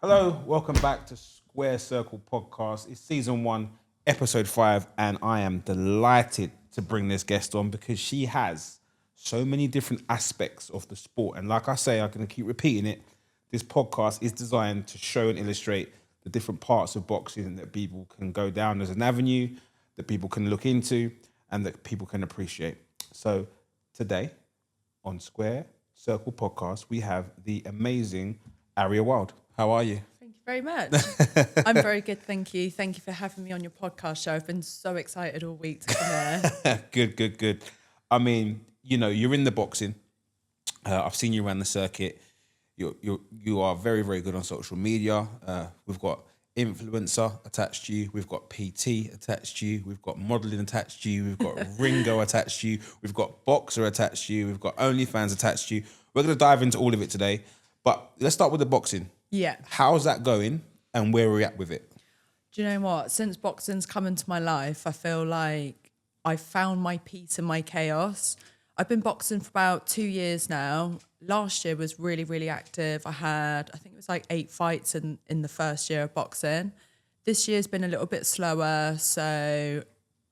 Hello, welcome back to Square Circle Podcast. It's season 1, episode 5, and I am delighted to bring this guest on because she has so many different aspects of the sport. And like I say, I'm going to keep repeating it. This podcast is designed to show and illustrate the different parts of boxing that people can go down as an avenue, that people can look into, and that people can appreciate. So today on Square Circle Podcast, we have the amazing Aria Wild. How are you? Thank you very much. I'm very good, thank you. Thank you for having me on your podcast show. I've been so excited all week to come here. Good. I mean, you know, you're in the boxing. I've seen you around the circuit. You are very, very good on social media. We've got influencer attached to you. We've got PT attached to you. We've got modeling attached to you. We've got Ringo attached to you. We've got Boxer attached to you. We've got OnlyFans attached to you. We're going to dive into all of it today. But let's start with the boxing. Yeah. How's that going and where are we at with it? Do you know what? Since boxing's come into my life, I feel like I found my peace in my chaos. I've been boxing for about 2 years now. Last year was really, really active. I think it was like 8 fights in the first year of boxing. This year's been a little bit slower. So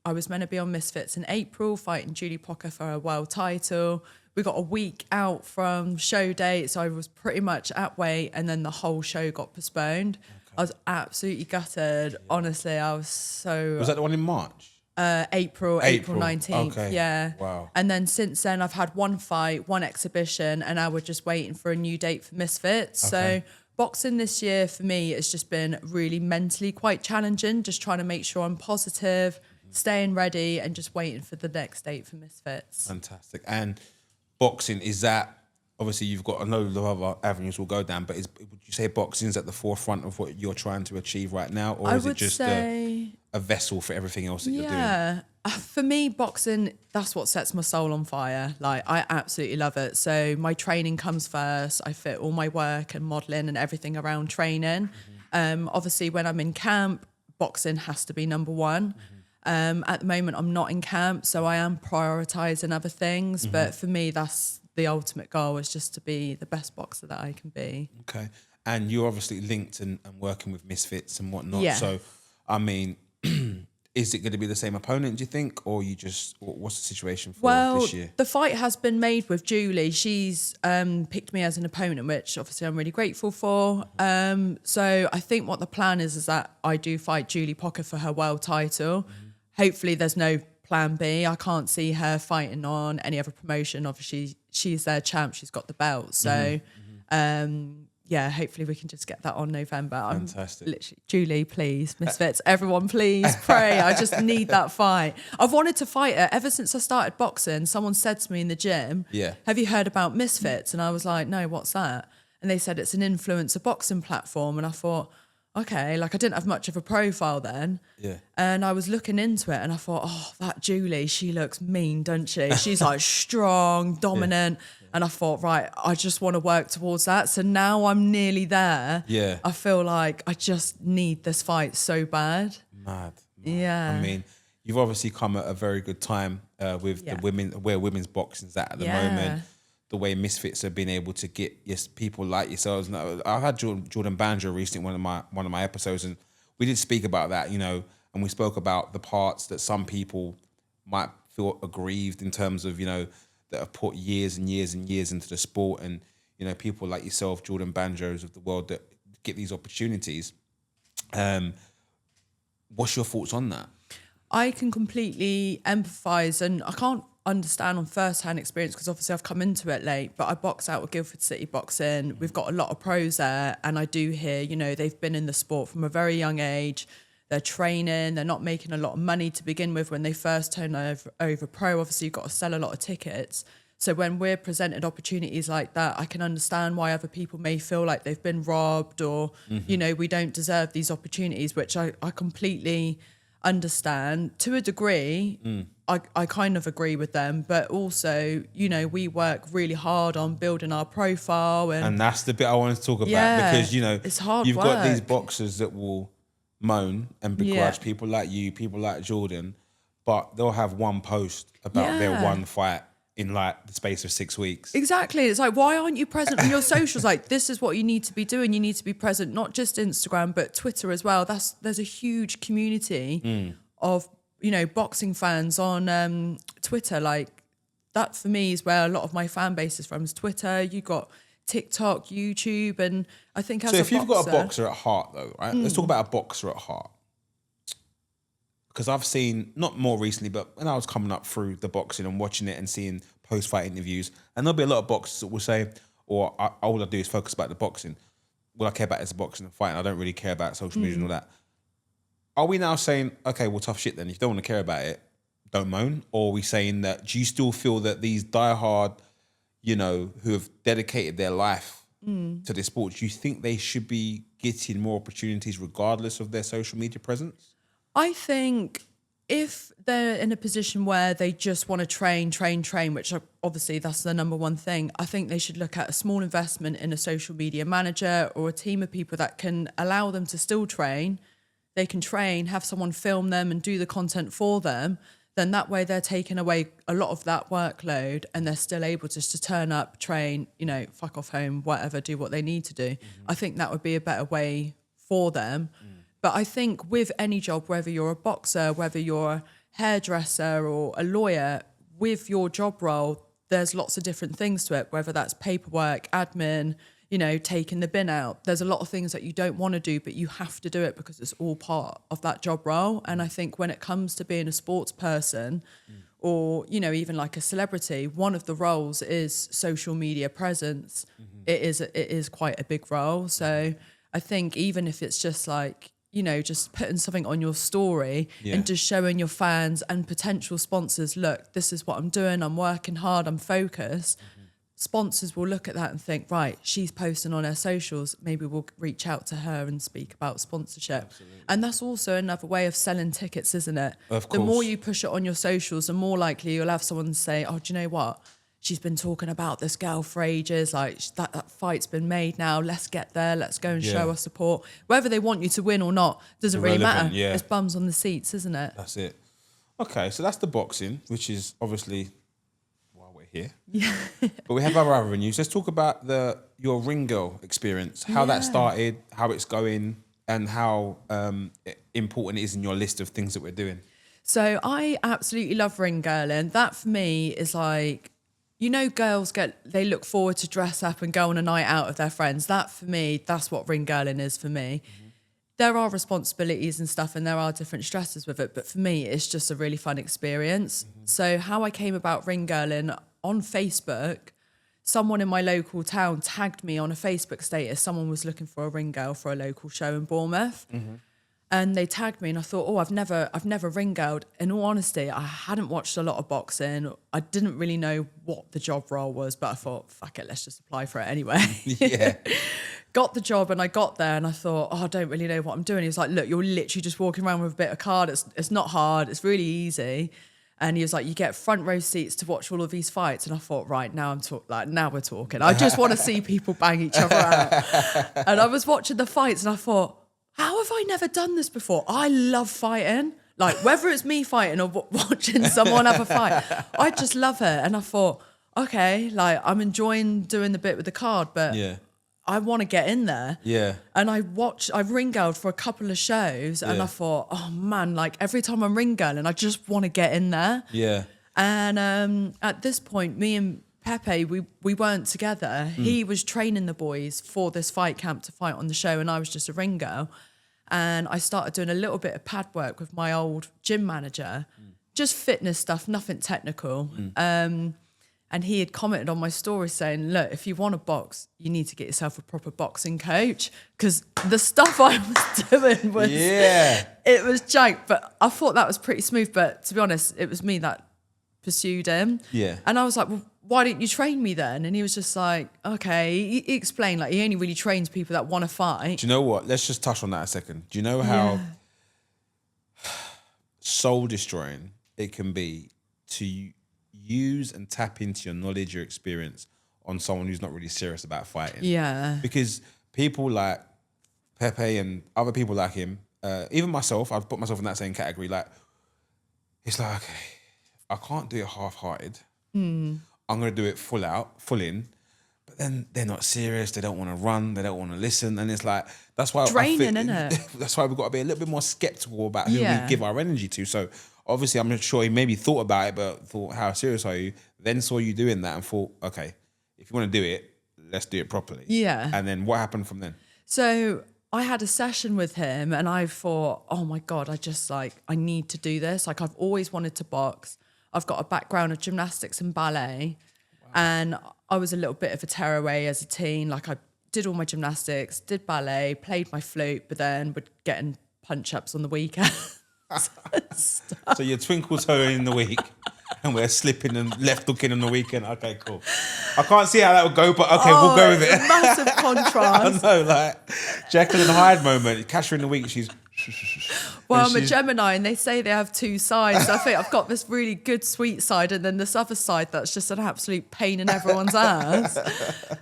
I was meant to be on Misfits in April, fighting Julie Pocker for a world title. We got a week out from show date, so I was pretty much at weight, and then the whole show got postponed. Okay. I was absolutely gutted. Yeah. Honestly, I was so... Was that the one in March? April 19th, okay. Yeah. Wow. And then since then, I've had one fight, one exhibition, and now we're just waiting for a new date for Misfits. Okay. So boxing this year for me has just been really mentally quite challenging, just trying to make sure I'm positive, staying ready, and just waiting for the next date for Misfits. Fantastic. And boxing, is that, obviously you've got a load of other avenues we'll go down, but would you say boxing's at the forefront of what you're trying to achieve right now? Or is it just a vessel for everything else that you're doing? Yeah. For me, boxing, that's what sets my soul on fire. Like, I absolutely love it. So my training comes first. I fit all my work and modelling and everything around training. Mm-hmm. Obviously, when I'm in camp, boxing has to be number one. Mm-hmm. At the moment, I'm not in camp, so I am prioritising other things. Mm-hmm. But for me, that's the ultimate goal, is just to be the best boxer that I can be. Okay. And you're obviously linked and working with Misfits and whatnot. Yeah. So, I mean, is it going to be the same opponent, do you think? Or what's the situation for this year? Well, the fight has been made with Julie. She's picked me as an opponent, which obviously I'm really grateful for. So I think what the plan is that I do fight Julie Pocker for her world title. Mm-hmm. Hopefully there's no plan B. I can't see her fighting on any other promotion. Obviously, she's their champ. She's got the belt. So, yeah, hopefully we can just get that on November. Fantastic. I'm literally, Julie, please, Misfits, everyone, please, pray. I just need that fight. I've wanted to fight her ever since I started boxing. Someone said to me in the gym, have you heard about Misfits? And I was like, no, what's that? And they said it's an influencer boxing platform. And I thought, okay, like I didn't have much of a profile then. Yeah. And I was looking into it and I thought, oh, that Julie, she looks mean, doesn't she? She's like strong, dominant. Yeah. And I thought, right, I just want to work towards that. So now I'm nearly there. Yeah. I feel like I just need this fight so bad. Mad. Yeah. I mean, you've obviously come at a very good time with the women, where women's boxing's at the moment. The way Misfits have been able to get people like yourselves. I had Jordan Banjo recently, one of my episodes, and we did speak about that, you know, and we spoke about the parts that some people might feel aggrieved in terms of, you know, that have put years and years and years into the sport, and, you know, people like yourself, Jordan Banjos of the world, that get these opportunities. What's your thoughts on that? I can completely empathise, and I can't understand on first-hand experience because obviously I've come into it late, but I box out with Guildford City Boxing. We've got a lot of pros there, and I do hear, you know, they've been in the sport from a very young age. They're training, they're not making a lot of money to begin with when they first turn over pro. Obviously, you've got to sell a lot of tickets. So when we're presented opportunities like that, I can understand why other people may feel like they've been robbed or, you know, we don't deserve these opportunities, which I completely understand. To a degree, I kind of agree with them, but also, you know, we work really hard on building our profile. And that's the bit I want to talk about, because, you know, it's hard you've work. Got these boxers that will moan and begrudge people like you, people like Jordan, but they'll have one post about their one fight in like the space of 6 weeks. Exactly. It's like, why aren't you present on your socials? Like, this is what you need to be doing. You need to be present, not just Instagram, but Twitter as well. There's a huge community of, you know, boxing fans on Twitter. Like, that for me is where a lot of my fan base is from, is Twitter. You got TikTok, YouTube, and I think as So a if you've boxer, got a boxer at heart though, right? Let's talk about a boxer at heart. Because I've seen, not more recently, but when I was coming up through the boxing and watching it and seeing post-fight interviews, and there'll be a lot of boxers that will say, all I do is focus about the boxing. What I care about is the boxing and fighting. I don't really care about social media and all that. Are we now saying, okay, well, tough shit then. If you don't want to care about it, don't moan? Or are we saying that, do you still feel that these diehard, you know, who have dedicated their life to this sport, do you think they should be getting more opportunities regardless of their social media presence? I think if they're in a position where they just want to train, which obviously that's the number one thing, I think they should look at a small investment in a social media manager or a team of people that can allow them to still train. They can train, have someone film them and do the content for them. Then that way they're taking away a lot of that workload and they're still able just to turn up, train, you know, fuck off home, whatever, do what they need to do. I think that would be a better way for them. But I think with any job, whether you're a boxer, whether you're a hairdresser or a lawyer, with your job role, there's lots of different things to it, whether that's paperwork, admin, you know, taking the bin out. There's a lot of things that you don't want to do, but you have to do it because it's all part of that job role. And I think when it comes to being a sports person or, you know, even like a celebrity, one of the roles is social media presence. It is quite a big role. So I think even if it's just like, you know, just putting something on your story and just showing your fans and potential sponsors, look, this is what I'm doing. I'm working hard. I'm focused. Sponsors will look at that and think, right, she's posting on her socials. Maybe we'll reach out to her and speak about sponsorship. Absolutely. And that's also another way of selling tickets, isn't it? Of course. The more you push it on your socials, the more likely you'll have someone say, oh, do you know what? She's been talking about this girl for ages. Like that fight's been made now. Let's get there. Let's go and show our support. Whether they want you to win or not doesn't really matter. Yeah. It's bums on the seats, isn't it? That's it. Okay, so that's the boxing, which is obviously why we're here. Yeah. But we have other avenues. Let's talk about your ring girl experience, how that started, how it's going, and how important it is in your list of things that we're doing. So I absolutely love ring girling. That for me is like, you know, girls they look forward to dress up and go on a night out with their friends. That for me, that's what ring girling is for me. There are responsibilities and stuff and there are different stresses with it. But for me, it's just a really fun experience. So how I came about ring girling on Facebook, someone in my local town tagged me on a Facebook status. Someone was looking for a ring girl for a local show in Bournemouth. And they tagged me and I thought, oh, I've never ring girled. In all honesty, I hadn't watched a lot of boxing. I didn't really know what the job role was, but I thought, fuck it, let's just apply for it anyway. Yeah. Got the job and I got there and I thought, oh, I don't really know what I'm doing. He was like, look, you're literally just walking around with a bit of card. It's not hard. It's really easy. And he was like, you get front row seats to watch all of these fights. And I thought, right, now we're talking. I just want to see people bang each other out. And I was watching the fights and I thought, how have I never done this before? I love fighting. Like, whether it's me fighting or watching someone have a fight, I just love it. And I thought, okay, like, I'm enjoying doing the bit with the card, but I want to get in there. Yeah. And I ring girled for a couple of shows and I thought, oh man, like every time I'm ring girling, I just want to get in there. Yeah. And at this point, me and Pepe, we weren't together. He was training the boys for this fight camp to fight on the show and I was just a ring girl. And I started doing a little bit of pad work with my old gym manager, just fitness stuff, nothing technical. And he had commented on my story saying, look, if you want to box, you need to get yourself a proper boxing coach. Because the stuff I was doing was, it was jank. But I thought that was pretty smooth. But to be honest, it was me that pursued him. Yeah. And I was like, well, why didn't you train me then? And he was just like, okay. He explained, like, he only really trains people that want to fight. Do you know what? Let's just touch on that a second. Do you know how soul destroying it can be to use and tap into your knowledge, your experience on someone who's not really serious about fighting? Yeah. Because people like Pepe and other people like him, even myself, I've put myself in that same category. Like, it's like, okay, I can't do it half-hearted. I'm going to do it full in. But then they're not serious. They don't want to run. They don't want to listen. And it's like, that's why Draining, innit? That's why we've got to be a little bit more skeptical about who we give our energy to. So obviously, I'm not sure he maybe thought about it, but thought, how serious are you? Then saw you doing that and thought, okay, if you want to do it, let's do it properly. Yeah. And then what happened from then? So I had a session with him and I thought, oh my God, I need to do this. Like, I've always wanted to box. I've got a background of gymnastics and ballet. Wow. And I was a little bit of a tearaway as a teen. Like, I did all my gymnastics, did ballet, played my flute, but then would get in punch-ups on the weekend. So your twinkle toe in the week and we're slipping and left hooking on the weekend. Okay, cool. I can't see how that would go, but okay, we'll go with it. Massive contrast. I know, like Jekyll and Hyde moment. Catch her in the week, she's... Well, I'm a Gemini and they say they have two sides. So I think I've got this really good sweet side and then this other side that's just an absolute pain in everyone's ass.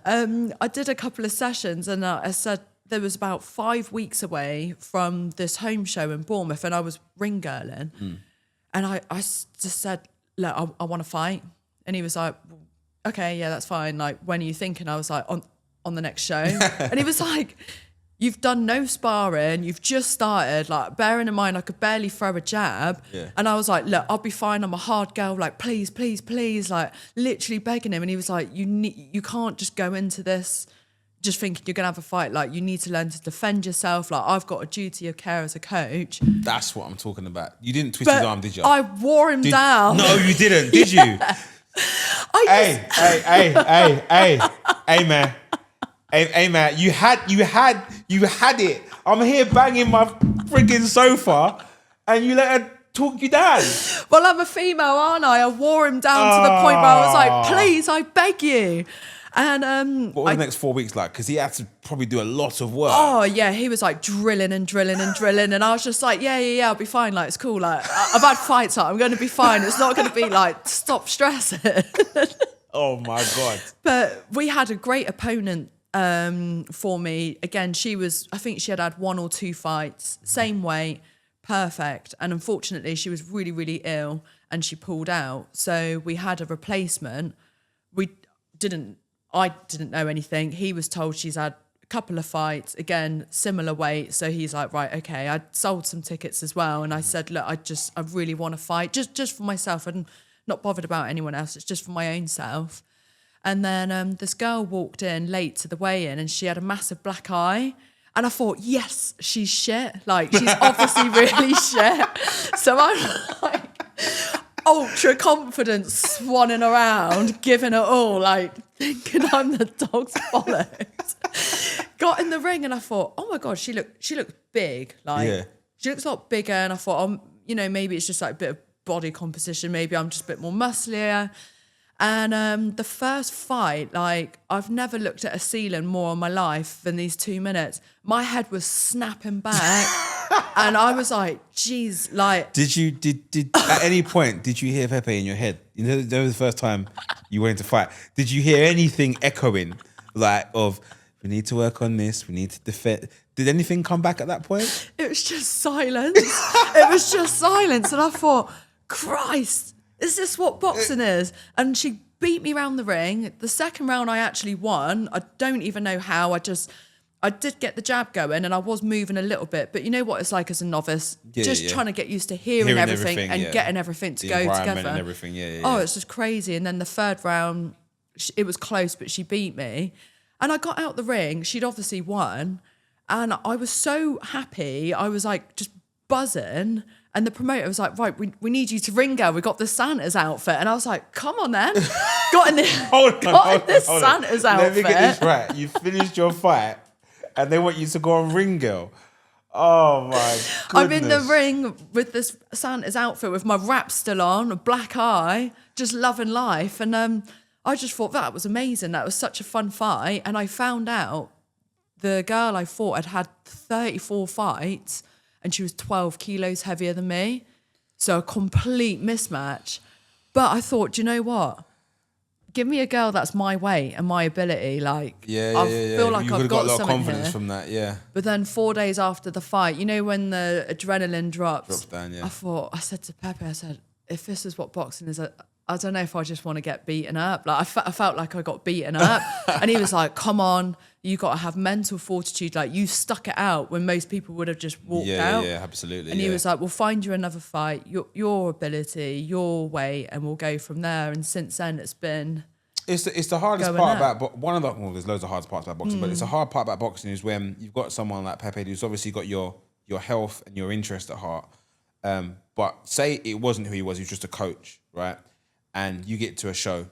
I did a couple of sessions and I said there was about 5 weeks away from this home show in Bournemouth and I was ring girling. And I just said, look, I want to fight. And he was like, okay, yeah, that's fine. Like, when are you thinking? I was like, on the next show. And he was like, you've done no sparring. You've just started. Like, bearing in mind, I could barely throw a jab. Yeah. And I was like, look, I'll be fine. I'm a hard girl. Like, please, please, please. Like, literally begging him. And he was like, you can't just go into this just thinking you're going to have a fight. Like, you need to learn to defend yourself. Like, I've got a duty of care as a coach. That's what I'm talking about. You didn't twist his arm, did you? I wore him down. No, you didn't. Did you? Hey, man. Hey, man. You had it. I'm here banging my frigging sofa and you let her talk you down. Well, I'm a female, aren't I? I wore him down to the point where I was like, please, I beg you. And what were the next 4 weeks like? Because he had to probably do a lot of work. Oh yeah, he was like drilling and drilling and drilling, and I was just like, yeah, I'll be fine. Like, it's cool. Like, I've had fights. Like, I'm going to be fine. It's not going to be like, stop stressing. Oh my God. But we had a great opponent for me. Again, I think she had 1 or 2 fights, same weight, perfect. And unfortunately, she was really, really ill and she pulled out. So we had a replacement. I didn't know anything. He was told she's had a couple of fights, again, similar weight. So he's like, right, okay. I sold some tickets as well. And I said, look, I really want to fight just for myself. I'm not bothered about anyone else. It's just for my own self. And then this girl walked in late to the weigh-in and she had a massive black eye. And I thought, yes, she's shit. Like, she's obviously really shit. So I'm like, ultra confidence, swanning around, giving it all, like thinking I'm the dog's bollocks. Got in the ring and I thought, oh my God, she looked big. Like, she looks a lot bigger. And I thought, maybe it's just like a bit of body composition. Maybe I'm just a bit more musclier. And the first fight, like, I've never looked at a ceiling more in my life than these 2 minutes. My head was snapping back. And I was like, geez, like... Did at any point, did you hear Pepe in your head? You know, that was the first time you went to fight. Did you hear anything echoing, like, of, we need to work on this, we need to defend... Did anything come back at that point? It was just silence. It was just silence. And I thought, Christ, is this what boxing is? And she beat me around the ring. The second round I actually won. I don't even know how. I did get the jab going and I was moving a little bit, but you know what it's like as a novice, trying to get used to hearing everything and getting everything to go together. And everything, Oh, it's just crazy. And then the third round, it was close, but she beat me. And I got out the ring. She'd obviously won. And I was so happy. I was like just buzzing. And the promoter was like, right, we need you to ring her. We got the Santa's outfit. And I was like, come on then. Got in this Santa's outfit. Let me get this right. You finished your fight and they want you to go on ring girl. Oh my goodness. I'm in the ring with this Santa's outfit with my wrap still on, a black eye, just loving life. And I just thought that was amazing. That was such a fun fight. And I found out the girl I fought had 34 fights and she was 12 kilos heavier than me. So a complete mismatch. But I thought, do you know what? Give me a girl that's my weight and my ability. Like, I feel like I've got a lot of confidence from that, yeah. But then 4 days after the fight, you know, when the adrenaline drops down, I said to Pepe, I said, if this is what boxing is, I don't know if I just want to get beaten up. Like I felt like I got beaten up. And he was like, come on, you got to have mental fortitude. Like you stuck it out when most people would have just walked out. Yeah, absolutely. And he was like, we'll find you another fight, your ability, your way, and we'll go from there. And since then it's been... It's the hardest part about one of the there's loads of hard parts about boxing, but it's a hard part about boxing is when you've got someone like Pepe who's obviously got your health and your interest at heart. But say it wasn't who he was just a coach, right? And you get to a show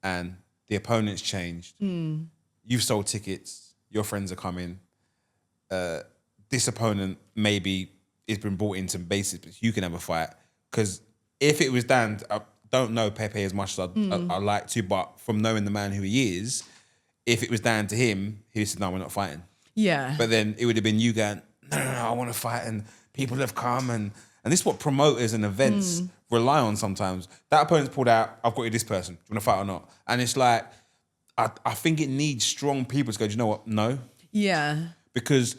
and the opponent's changed. You've sold tickets, your friends are coming. This opponent maybe has been brought into basics, you can have a fight. Because if it was Dan, I don't know Pepe as much as I like to, but from knowing the man who he is, if it was down to him, he said, no, we're not fighting. Yeah. But then it would have been you going, no, I want to fight, and people have come, and this is what promoters and events rely on sometimes. That opponent's pulled out, I've got you this person, do you want to fight or not? And it's like, I think it needs strong people to go, do you know what? No. Yeah. Because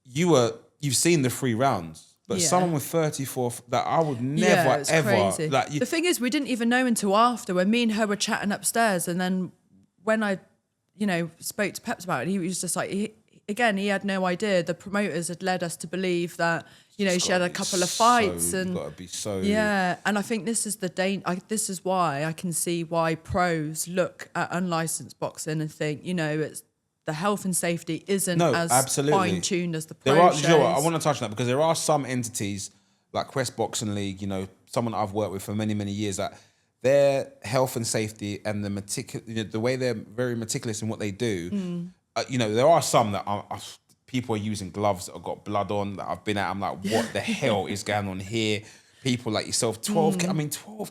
you've seen the 3 rounds. But someone with 34, that I would never, ever... Crazy. The thing is, we didn't even know until after, when me and her were chatting upstairs, and then when I, spoke to Peps about it, he was just like, he had no idea. The promoters had led us to believe that, she had a couple of fights. And got to be so... Yeah, and I think this is this is why I can see why pros look at unlicensed boxing and think, it's... The health and safety isn't as fine-tuned as the pro shows. I want to touch on that because there are some entities like Quest Boxing League, someone I've worked with for many, many years, that their health and safety and the way they're very meticulous in what they do, there are some that people are using gloves that have got blood on that I've been at. I'm like, what the hell is going on here? People like yourself, 12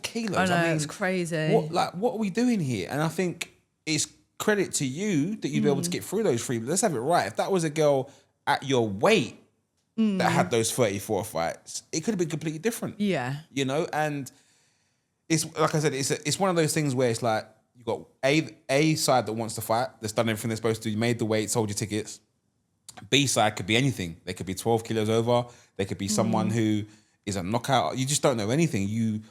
kilos. I know, it's crazy. What are we doing here? And I think it's credit to you that you'd be able to get through those 3. But let's have it right. If that was a girl at your weight that had those 34 fights, it could have been completely different. Yeah. And it's like I said, it's one of those things where it's like you got a side that wants to fight, that's done everything they're supposed to do. You made the weight, sold your tickets. B side could be anything. They could be 12 kilos over. They could be someone who is a knockout. You just don't know anything. You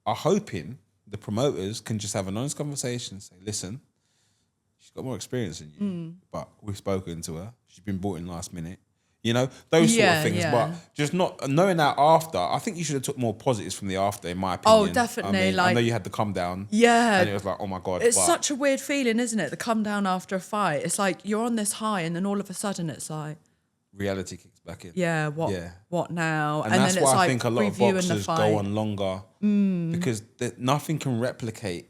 are hoping the promoters can just have an honest conversation and say, listen, she's got more experience than you, but we've spoken to her. She's been brought in last minute. Those sort of things. Yeah. But just not knowing that after, I think you should have took more positives from the after, in my opinion. Oh, definitely. I know you had the come down. Yeah. And it was like, oh my God. It's such a weird feeling, isn't it? The come down after a fight. It's like you're on this high and then all of a sudden it's like... reality kicks back in. Yeah, what now? And that's then why it's I like think a lot of boxers go on longer because nothing can replicate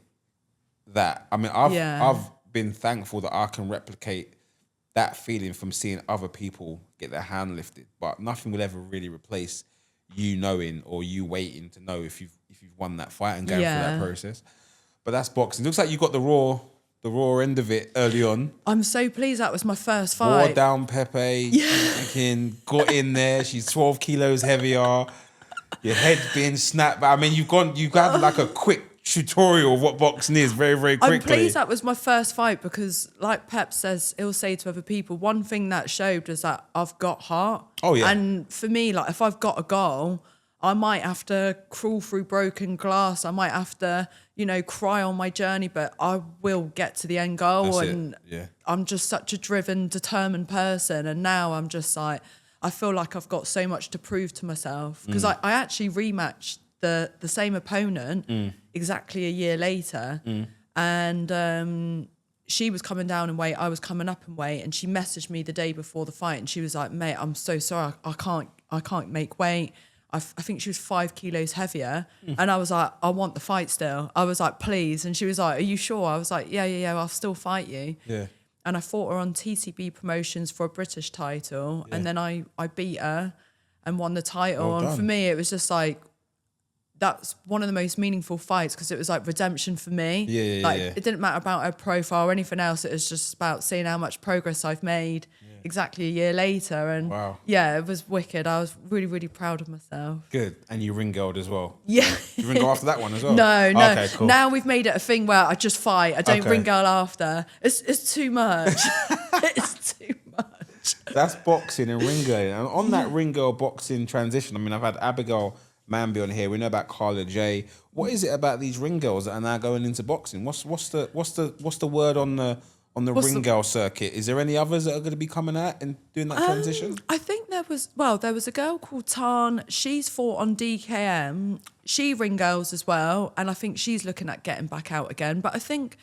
that. I mean, I've been thankful that I can replicate that feeling from seeing other people get their hand lifted, but nothing will ever really replace you knowing or you waiting to know if you've won that fight and going through that process. But that's boxing. Looks like you got the raw end of it early on. I'm so pleased that was my first fight. Wore down Pepe, got in there. She's 12 kilos heavier. Your head's being snapped. I mean, you've had like a quick tutorial of what boxing is very, very quickly. I'm pleased that was my first fight because, like Pep says, he'll say to other people, one thing that showed was that I've got heart. Oh, yeah. And for me, like, if I've got a goal, I might have to crawl through broken glass. I might have to, cry on my journey, but I will get to the end goal. I'm just such a driven, determined person. And now I'm just like, I feel like I've got so much to prove to myself because I actually rematched the same opponent exactly a year later. And she was coming down in weight, I was coming up in weight, and she messaged me the day before the fight and she was like, mate, I'm so sorry, I can't make weight. I think she was 5 kilos heavier. And I was like, I want the fight still. I was like, please. And she was like, are you sure? I was like, yeah, I'll still fight you. Yeah. And I fought her on TCB promotions for a British title. Yeah. And then I beat her and won the title. Well and done. for me, it was just like, that's one of the most meaningful fights because it was like redemption for me. It didn't matter about her profile or anything else. It was just about seeing how much progress I've made exactly a year later. And it was wicked. I was really, really proud of myself. Good. And you ring girled as well. Yeah. You ring girl after that one as well? No. Okay, cool. Now we've made it a thing where I just fight. I don't ring girl after. It's too much. It's too much. That's boxing and ring girl. And on that ring girl boxing transition, I mean, I've had Abigail Mambi on here. We know about Carla J. What is it about these ring girls that are now going into boxing? What's the word on the ring girl circuit? Is there any others that are going to be coming out and doing that transition? I think there was a girl called Tan. She's fought on DKM. She ring girls as well, and I think she's looking at getting back out again. But I think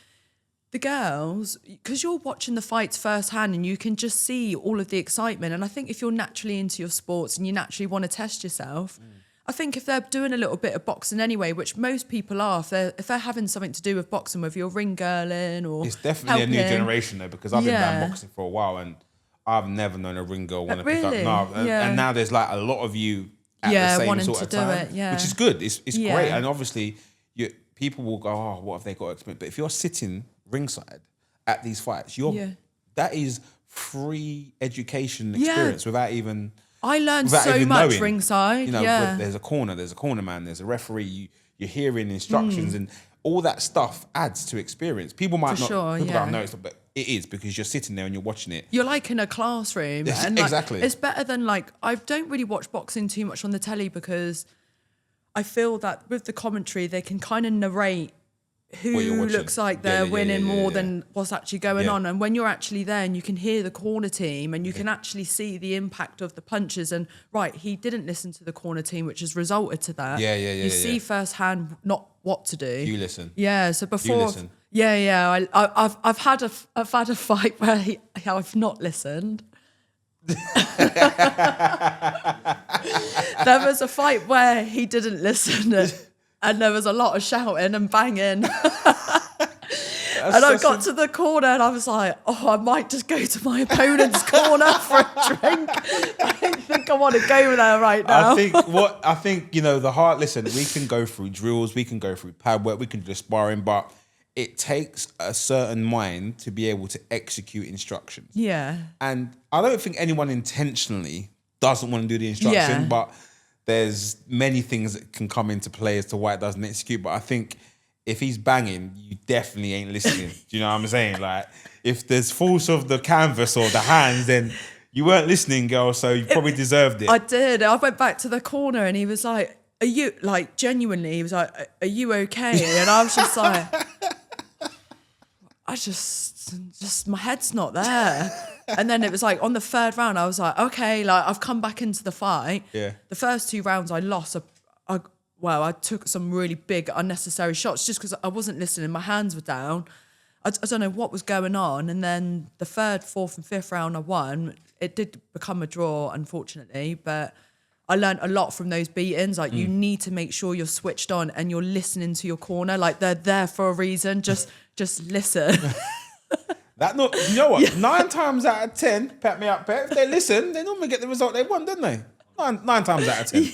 the girls, because you're watching the fights firsthand and you can just see all of the excitement. And I think if you're naturally into your sports and you naturally want to test yourself, I think if they're doing a little bit of boxing anyway, which most people are, if they're having something to do with boxing, whether you're ring girling or it's definitely a new generation though, because I've been down boxing for a while and I've never known a ring girl want to pick up. No, and now there's like a lot of you at the same wanting sort to of do time, it, which is good. It's great, and obviously people will go, oh, what have they got to experience? But if you're sitting ringside at these fights, that is free education experience without even. I learned so much knowing, ringside. You know, there's a corner man, there's a referee. You're hearing instructions, and all that stuff adds to experience. People might not notice, but it is because you're sitting there and you're watching it. You're like in a classroom, and exactly. It's better than I don't really watch boxing too much on the telly because I feel that with the commentary they can kind of narrate who looks like they're winning more than what's actually going on. And when you're actually there and you can hear the corner team and you can actually see the impact of the punches and he didn't listen to the corner team, which has resulted to that. You see firsthand not what to do. You listen. Yeah. So before. You listen. I've had a fight where I've not listened. There was a fight where he didn't listen. And there was a lot of shouting and banging. And I got to the corner and I was like, I might just go to my opponent's corner for a drink. I don't think I want to go there right now. I think, the heart, listen, we can go through drills, we can go through pad work, we can do sparring, but it takes a certain mind to be able to execute instructions. Yeah. And I don't think anyone intentionally doesn't want to do the instruction, but there's many things that can come into play as to why it doesn't execute. But I think if he's banging, you definitely ain't listening. Do you know what I'm saying? Like, if there's force of the canvas or the hands, then you weren't listening, girl, so you probably deserved it. I did. I went back to the corner and he was like, are you, like, genuinely, he was like, are you okay? And I was just like, I just my head's not there. And then it was like on the third round, I was like, okay, like I've come back into the fight. Yeah. The first two rounds I lost. I took some really big unnecessary shots just because I wasn't listening. My hands were down. I don't know what was going on. And then the third, fourth and fifth round I won. It did become a draw, unfortunately, but I learned a lot from those beatings. Like you need to make sure you're switched on and you're listening to your corner. Like they're there for a reason. Just listen. You know what? 9 times out of 10, pat me up, Pet. If they listen, they normally get the result they want, don't they? 9 times out of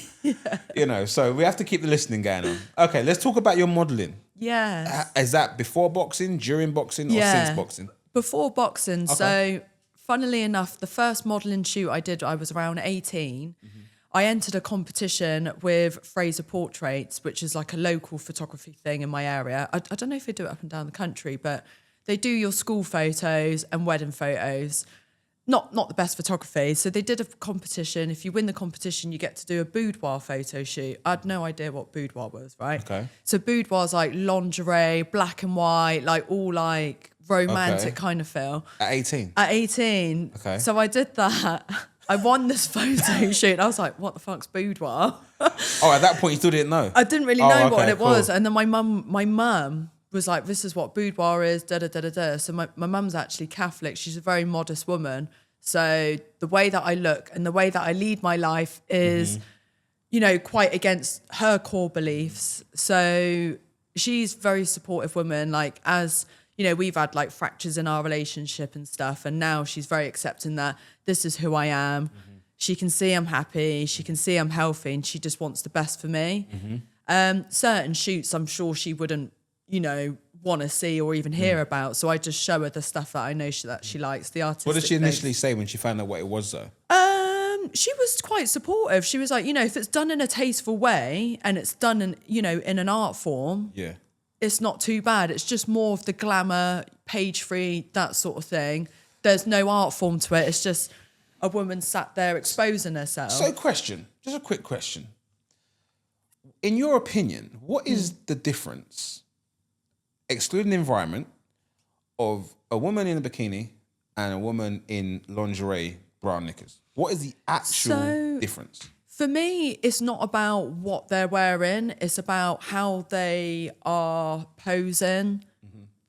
10. So we have to keep the listening going on. Okay, let's talk about your modelling. Yeah. Is that before boxing, during boxing, or since boxing? Before boxing. Okay. So, funnily enough, the first modelling shoot I did, I was around 18. Mm-hmm. I entered a competition with Fraser Portraits, which is like a local photography thing in my area. I don't know if they do it up and down the country, but they do your school photos and wedding photos. Not the best photography. So they did a competition. If you win the competition, you get to do a boudoir photo shoot. I had no idea what boudoir was, right? Okay. So boudoir's like lingerie, black and white, like all like romantic kind of feel. At 18? At 18. Okay. So I did that. I won this photo shoot. And I was like, what the fuck's boudoir? At that point you still didn't know? I didn't really know what it was. And then my mum was like, this is what boudoir is, da-da-da-da-da. So my mum's actually Catholic. She's a very modest woman. So the way that I look and the way that I lead my life is, quite against her core beliefs. So she's a very supportive woman. Like, as, we've had like fractures in our relationship and stuff. And now she's very accepting that this is who I am. Mm-hmm. She can see I'm happy. She can see I'm healthy. And she just wants the best for me. Mm-hmm. Certain shoots, I'm sure she wouldn't, want to see or even hear about. So I just show her the stuff that I know that she likes, the artistic. What did she initially say when she found out what it was, though? She was quite supportive. She was like, if it's done in a tasteful way and it's done in, in an art form, it's not too bad. It's just more of the glamour, page free, that sort of thing. There's no art form to it. It's just a woman sat there exposing herself. So just a quick question. In your opinion, what is the difference, excluding the environment, of a woman in a bikini and a woman in lingerie brown knickers? What is the actual difference? For me, it's not about what they're wearing. It's about how they are posing,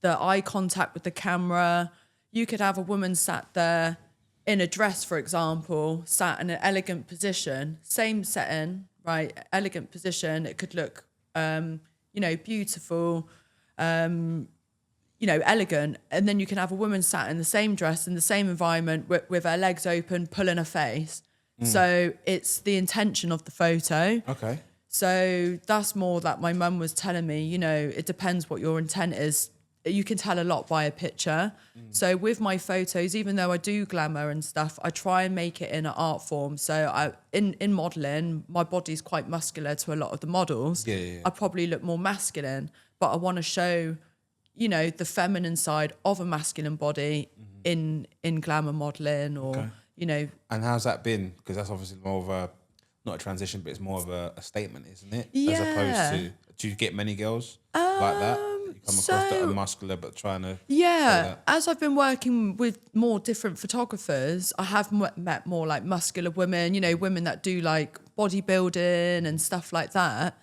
the eye contact with the camera. You could have a woman sat there in a dress, for example, sat in an elegant position, same setting, right? Elegant position. It could look, beautiful, elegant. And then you can have a woman sat in the same dress in the same environment with her legs open, pulling her face. So it's the intention of the photo. Okay. So that's more that my mum was telling me, it depends what your intent is. You can tell a lot by a picture. So with my photos, even though I do glamour and stuff, I try and make it in an art form. So in modelling, my body's quite muscular to a lot of the models. Yeah. I probably look more masculine, but I want to show, the feminine side of a masculine body in glamour modelling or, And how's that been? Because that's obviously more of a, not a transition, but it's more of a statement, isn't it? Yeah. As opposed to, do you get many girls like that? You come across that are muscular but trying to... Yeah, as I've been working with more different photographers, I have met more like muscular women, women that do like bodybuilding and stuff like that.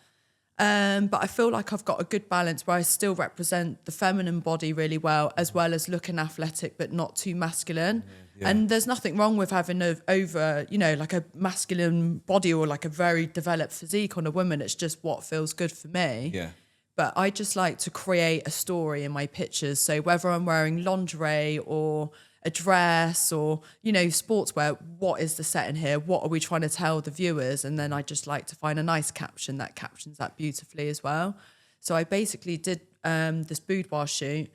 But I feel like I've got a good balance where I still represent the feminine body really well as looking athletic but not too masculine. Yeah. And there's nothing wrong with having like a masculine body or like a very developed physique on a woman. It's just what feels good for me. Yeah. But I just like to create a story in my pictures. So whether I'm wearing lingerie or a dress or, sportswear, what is the setting here? What are we trying to tell the viewers? And then I just like to find a nice caption that captions that beautifully as well. So I basically did this boudoir shoot,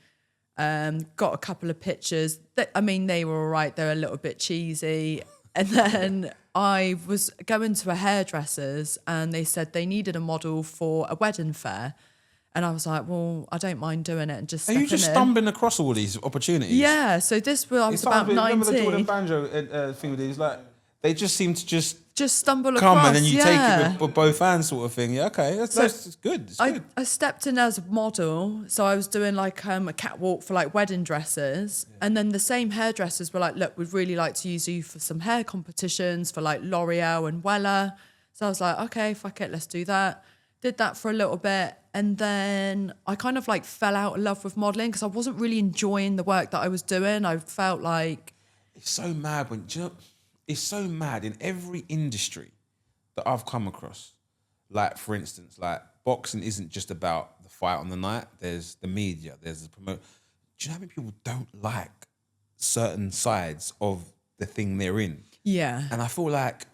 got a couple of pictures. They were all right. They were a little bit cheesy. And then I was going to a hairdresser's and they said they needed a model for a wedding fair. And I was like, well, I don't mind doing it and just Are you just stumbling across all these opportunities? Yeah, so I was about 19. Remember the Jordan Banjo thing with these? Like, they just seem to just stumble come across, and then you take it with both hands sort of thing. Yeah, okay, that's good. It's good. I stepped in as a model, so I was doing like a catwalk for like wedding dresses. Yeah. And then the same hairdressers were like, look, we'd really like to use you for some hair competitions for like L'Oreal and Wella. So I was like, okay, fuck it, let's do that. Did that for a little bit. And then I kind of like fell out of love with modelling because I wasn't really enjoying the work that I was doing. I felt like... It's so mad it's so mad in every industry that I've come across. Like, for instance, like boxing isn't just about the fight on the night. There's the media, there's the promote. Do you know how many people don't like certain sides of the thing they're in? Yeah. And I feel like,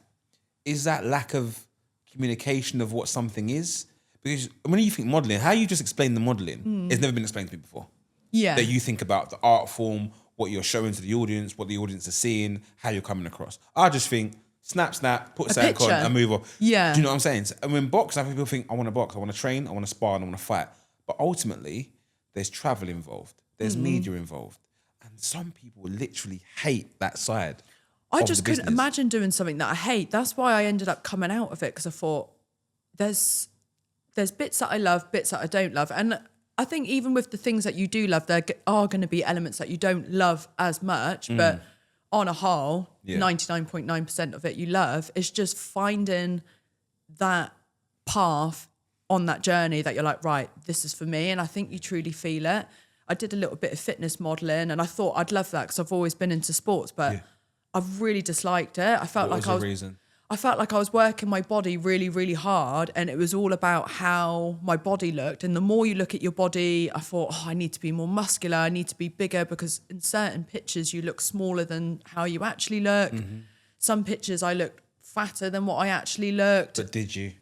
is that lack of communication of what something is? Because when you think modelling, how you just explain the modelling, it's never been explained to me before. Yeah. That you think about the art form, what you're showing to the audience, what the audience is seeing, how you're coming across. I just think, snap, put something on and move on. Yeah. Do you know what I'm saying? And when box, I think people think, I want to box, I want to train, I want to spar, and I want to fight. But ultimately, there's travel involved. There's media involved. And some people literally hate that side. I just couldn't imagine doing something that I hate. That's why I ended up coming out of it, because I thought there's bits that I love, bits that I don't love. And I think even with the things that you do love, there are going to be elements that you don't love as much. But on a whole, 99.9% of it you love. It's just finding that path on that journey that you're like, right, this is for me. And I think you truly feel it. I did a little bit of fitness modelling and I thought I'd love that because I've always been into sports, but I've really disliked it. I felt like I felt like I was working my body really, really hard and it was all about how my body looked. And the more you look at your body, I thought, I need to be more muscular. I need to be bigger because in certain pictures you look smaller than how you actually look. Mm-hmm. Some pictures I looked fatter than what I actually looked. But did you?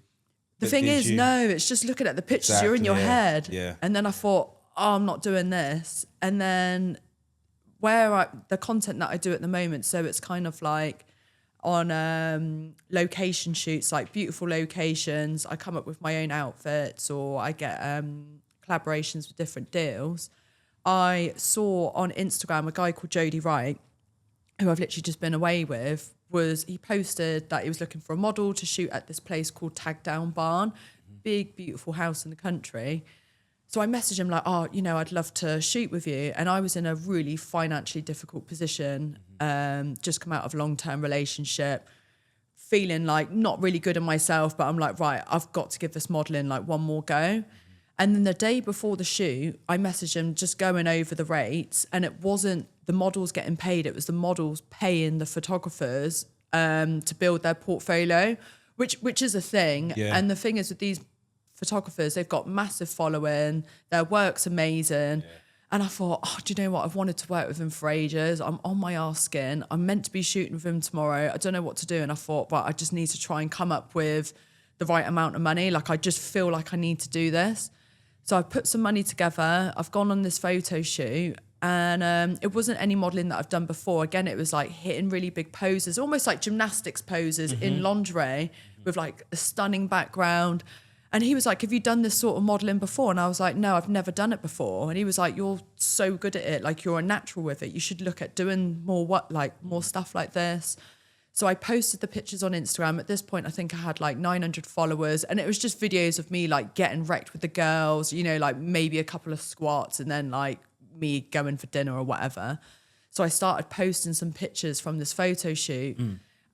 The thing is, no, it's just looking at the pictures. You're in your head. Yeah. And then I thought, I'm not doing this. And then the content that I do at the moment, so it's kind of like on location shoots, like beautiful locations. I come up with my own outfits or I get collaborations with different deals. I saw on Instagram a guy called Jody Wright, who I've literally just been away with, he posted that he was looking for a model to shoot at this place called Tag Down Barn. big, beautiful house in the country. So I messaged him like, oh, you know, I'd love to shoot with you. And I was in a really financially difficult position, just come out of a long-term relationship, feeling like not really good in myself, but I'm like, right, I've got to give this modelling like one more go. And then the day before the shoot, I messaged him just going over the rates, and it wasn't the models getting paid, it was the models paying the photographers to build their portfolio, which is a thing. Yeah. And the thing is with these photographers, they've got massive following, their work's amazing. Yeah. And I thought, oh, do you know what? I've wanted to work with him for ages. I'm on my arse skin. I'm meant to be shooting with him tomorrow. I don't know what to do. And I thought, right, I just need to try and come up with the right amount of money. Like, I just feel like I need to do this. So I put some money together. I've gone on this photo shoot, and it wasn't any modelling that I've done before. Again, it was like hitting really big poses, almost like gymnastics poses in lingerie with like a stunning background. And he was like, have you done this sort of modelling before? And I was like, no, I've never done it before. And he was like, you're so good at it. Like, you're a natural with it. You should look at doing more stuff like this. So I posted the pictures on Instagram. At this point, I think I had like 900 followers. And it was just videos of me like getting wrecked with the girls, you know, like maybe a couple of squats and then like me going for dinner or whatever. So I started posting some pictures from this photo shoot.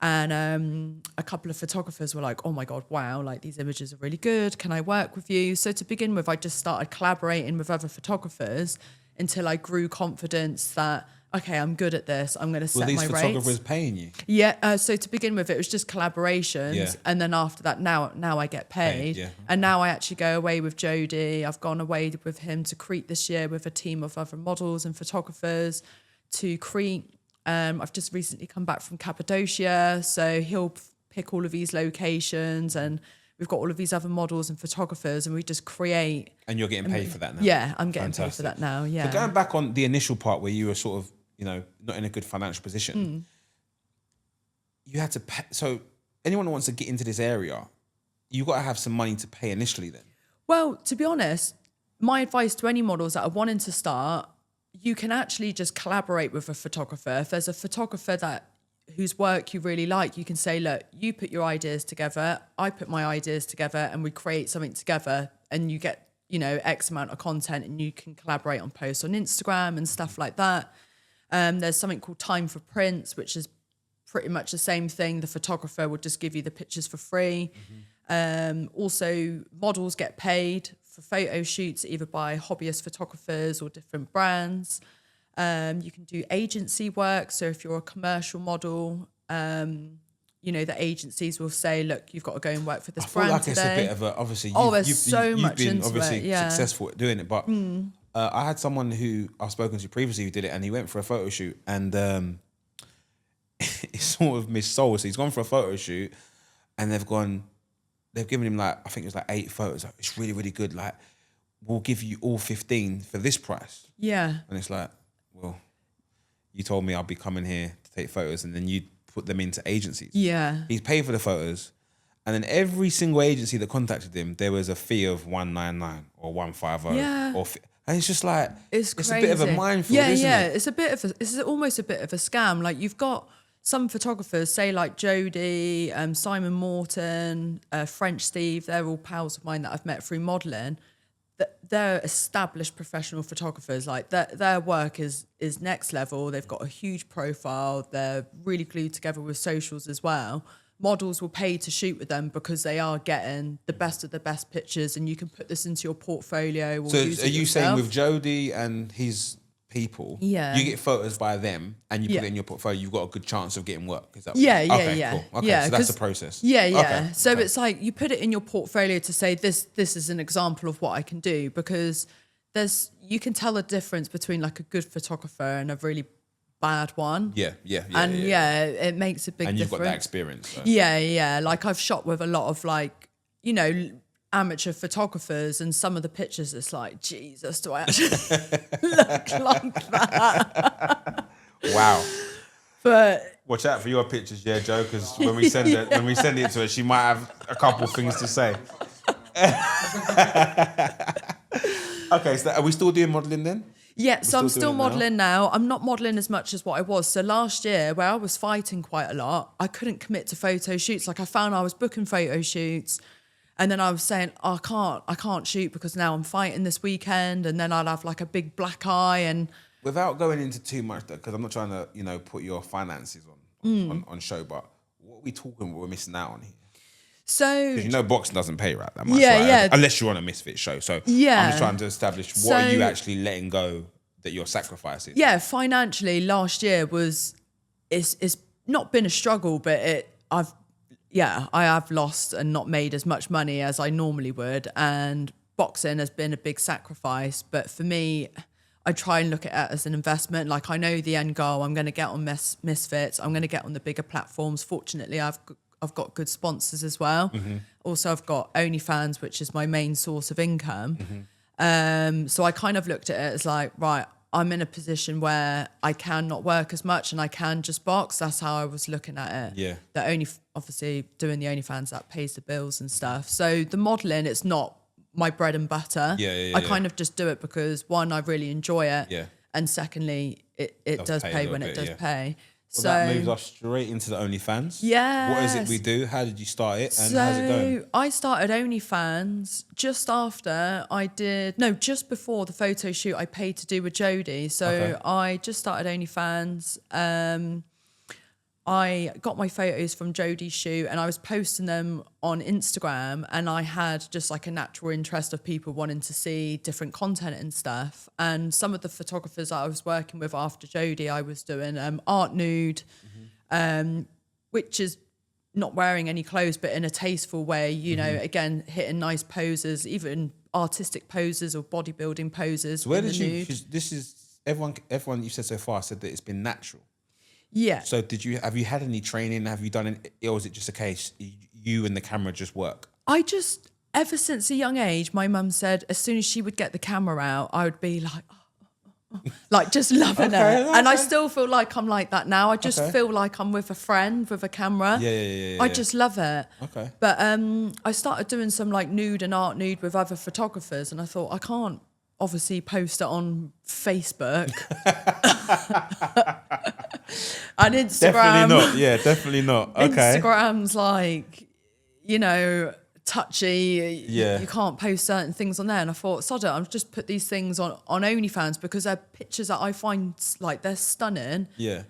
And a couple of photographers were like, oh my God, wow, like these images are really good. Can I work with you? So to begin with, I just started collaborating with other photographers until I grew confidence that, okay, I'm good at this. I'm going to set my rates. Were these photographers paying you? Yeah. So to begin with, it was just collaborations. Yeah. And then after that, now I get paid. Yeah. And now I actually go away with Jody. I've gone away with him to Crete this year with a team of other models and photographers to Crete. I've just recently come back from Cappadocia, so he'll pick all of these locations, and we've got all of these other models and photographers, and we just create. And you're getting paid for that now? Yeah, I'm getting paid for that now, yeah. So going back on the initial part where you were sort of, you know, not in a good financial position, you had to pay. So anyone who wants to get into this area, you've got to have some money to pay initially then? Well, to be honest, my advice to any models that are wanting to start, you can actually just collaborate with a photographer. If there's a photographer whose work you really like, you can say, look, you put your ideas together, I put my ideas together, and we create something together, and you get, you know, X amount of content, and you can collaborate on posts on Instagram and stuff like that. There's something called Time for Prints, which is pretty much the same thing. The photographer will just give you the pictures for free. Also, models get paid for photo shoots either by hobbyist photographers or different brands. You can do agency work. So if you're a commercial model, you know, the agencies will say, look, you've got to go and work for this brand like today. It's a bit of a, obviously, you've been obviously successful at doing it. But I had someone who I've spoken to previously who did it, and he went for a photo shoot, and it's sort of missold. So he's gone for a photo shoot, and they've given him like, I think it was like 8 photos. Like, it's really, really good. Like, we'll give you all 15 for this price. Yeah. And it's like, well, you told me I'll be coming here to take photos, and then you put them into agencies. Yeah. He's paid for the photos, and then every single agency that contacted him, there was a fee of 199 or 150. Yeah. And it's just like, it's a bit of a minefield, isn't it? It's almost a bit of a scam. Like, you've got some photographers, say like Jody, Simon Morton, French Steve, they're all pals of mine that I've met through modelling. They're established professional photographers. Like, their work is next level. They've got a huge profile. They're really glued together with socials as well. Models will pay to shoot with them because they are getting the best of the best pictures, and you can put this into your portfolio. So are you saying with Jody and his people, you get photos by them and you put it in your portfolio, you've got a good chance of getting work? Is that Cool. Okay, so that's the process. So it's like you put it in your portfolio to say this is an example of what I can do, because you can tell the difference between like a good photographer and a really bad one. It makes a big difference. And you've got that experience. So. Like, I've shot with a lot of, like, you know, amateur photographers, and some of the pictures, it's like, Jesus, do I actually look like that? Wow. But watch out for your pictures, Joe, because when we send it to her, she might have a couple of things to say. Okay, so are we still doing modelling then? Yeah, so I'm still modelling now. I'm not modelling as much as what I was. So last year, where I was fighting quite a lot, I couldn't commit to photo shoots. Like, I found I was booking photo shoots, And then I was saying, oh, I can't shoot because now I'm fighting this weekend. And then I'd have like a big black eye. And without going into too much, though, because I'm not trying to, put your finances on show, but what are we talking? We're missing out on here. So, because boxing doesn't pay that much, yeah, right? yeah. Unless you're on a misfit show. So yeah. I'm just trying to establish what are you actually letting go that you're sacrificing. Yeah, financially, last year it's not been a struggle, but I have lost and not made as much money as I normally would. And boxing has been a big sacrifice. But for me, I try and look at it as an investment. Like, I know the end goal. I'm going to get on Misfits. I'm going to get on the bigger platforms. Fortunately, I've got good sponsors as well. Mm-hmm. Also, I've got OnlyFans, which is my main source of income. Mm-hmm. So I kind of looked at it as like, right, I'm in a position where I can not work as much and I can just box. That's how I was looking at it. Yeah. Obviously doing the OnlyFans, that pays the bills and stuff. So the modelling, it's not my bread and butter. I kind of just do it because, one, I really enjoy it. Yeah. And secondly, it does pay when it does pay. Well, so that moves us straight into the OnlyFans. Yeah. What is it we do? How did you start it? And how's it going? I started OnlyFans just before the photo shoot I paid to do with Jodie. So I just started OnlyFans. I got my photos from Jodie's shoot and I was posting them on Instagram, and I had just like a natural interest of people wanting to see different content and stuff. And some of the photographers that I was working with after Jodie, I was doing art nude, which is not wearing any clothes, but in a tasteful way, again, hitting nice poses, even artistic poses or bodybuilding poses. So where did you, this is, everyone you said so far said that it's been natural. Yeah. So have you had any training? Have you done it? Or is it just a case you and the camera just work? Ever since a young age, my mum said as soon as she would get the camera out, I would be like, like just loving it. And I still feel like I'm like that now. I just feel like I'm with a friend with a camera. Yeah. I just love it. Okay. But I started doing some like nude and art nude with other photographers, and I thought I can't obviously post it on Facebook. And Instagram. Definitely not. Yeah, definitely not. Okay. Instagram's like, touchy. Yeah. You can't post certain things on there. And I thought, sod it, I'll just put these things on OnlyFans because they're pictures that I find like they're stunning. Yeah.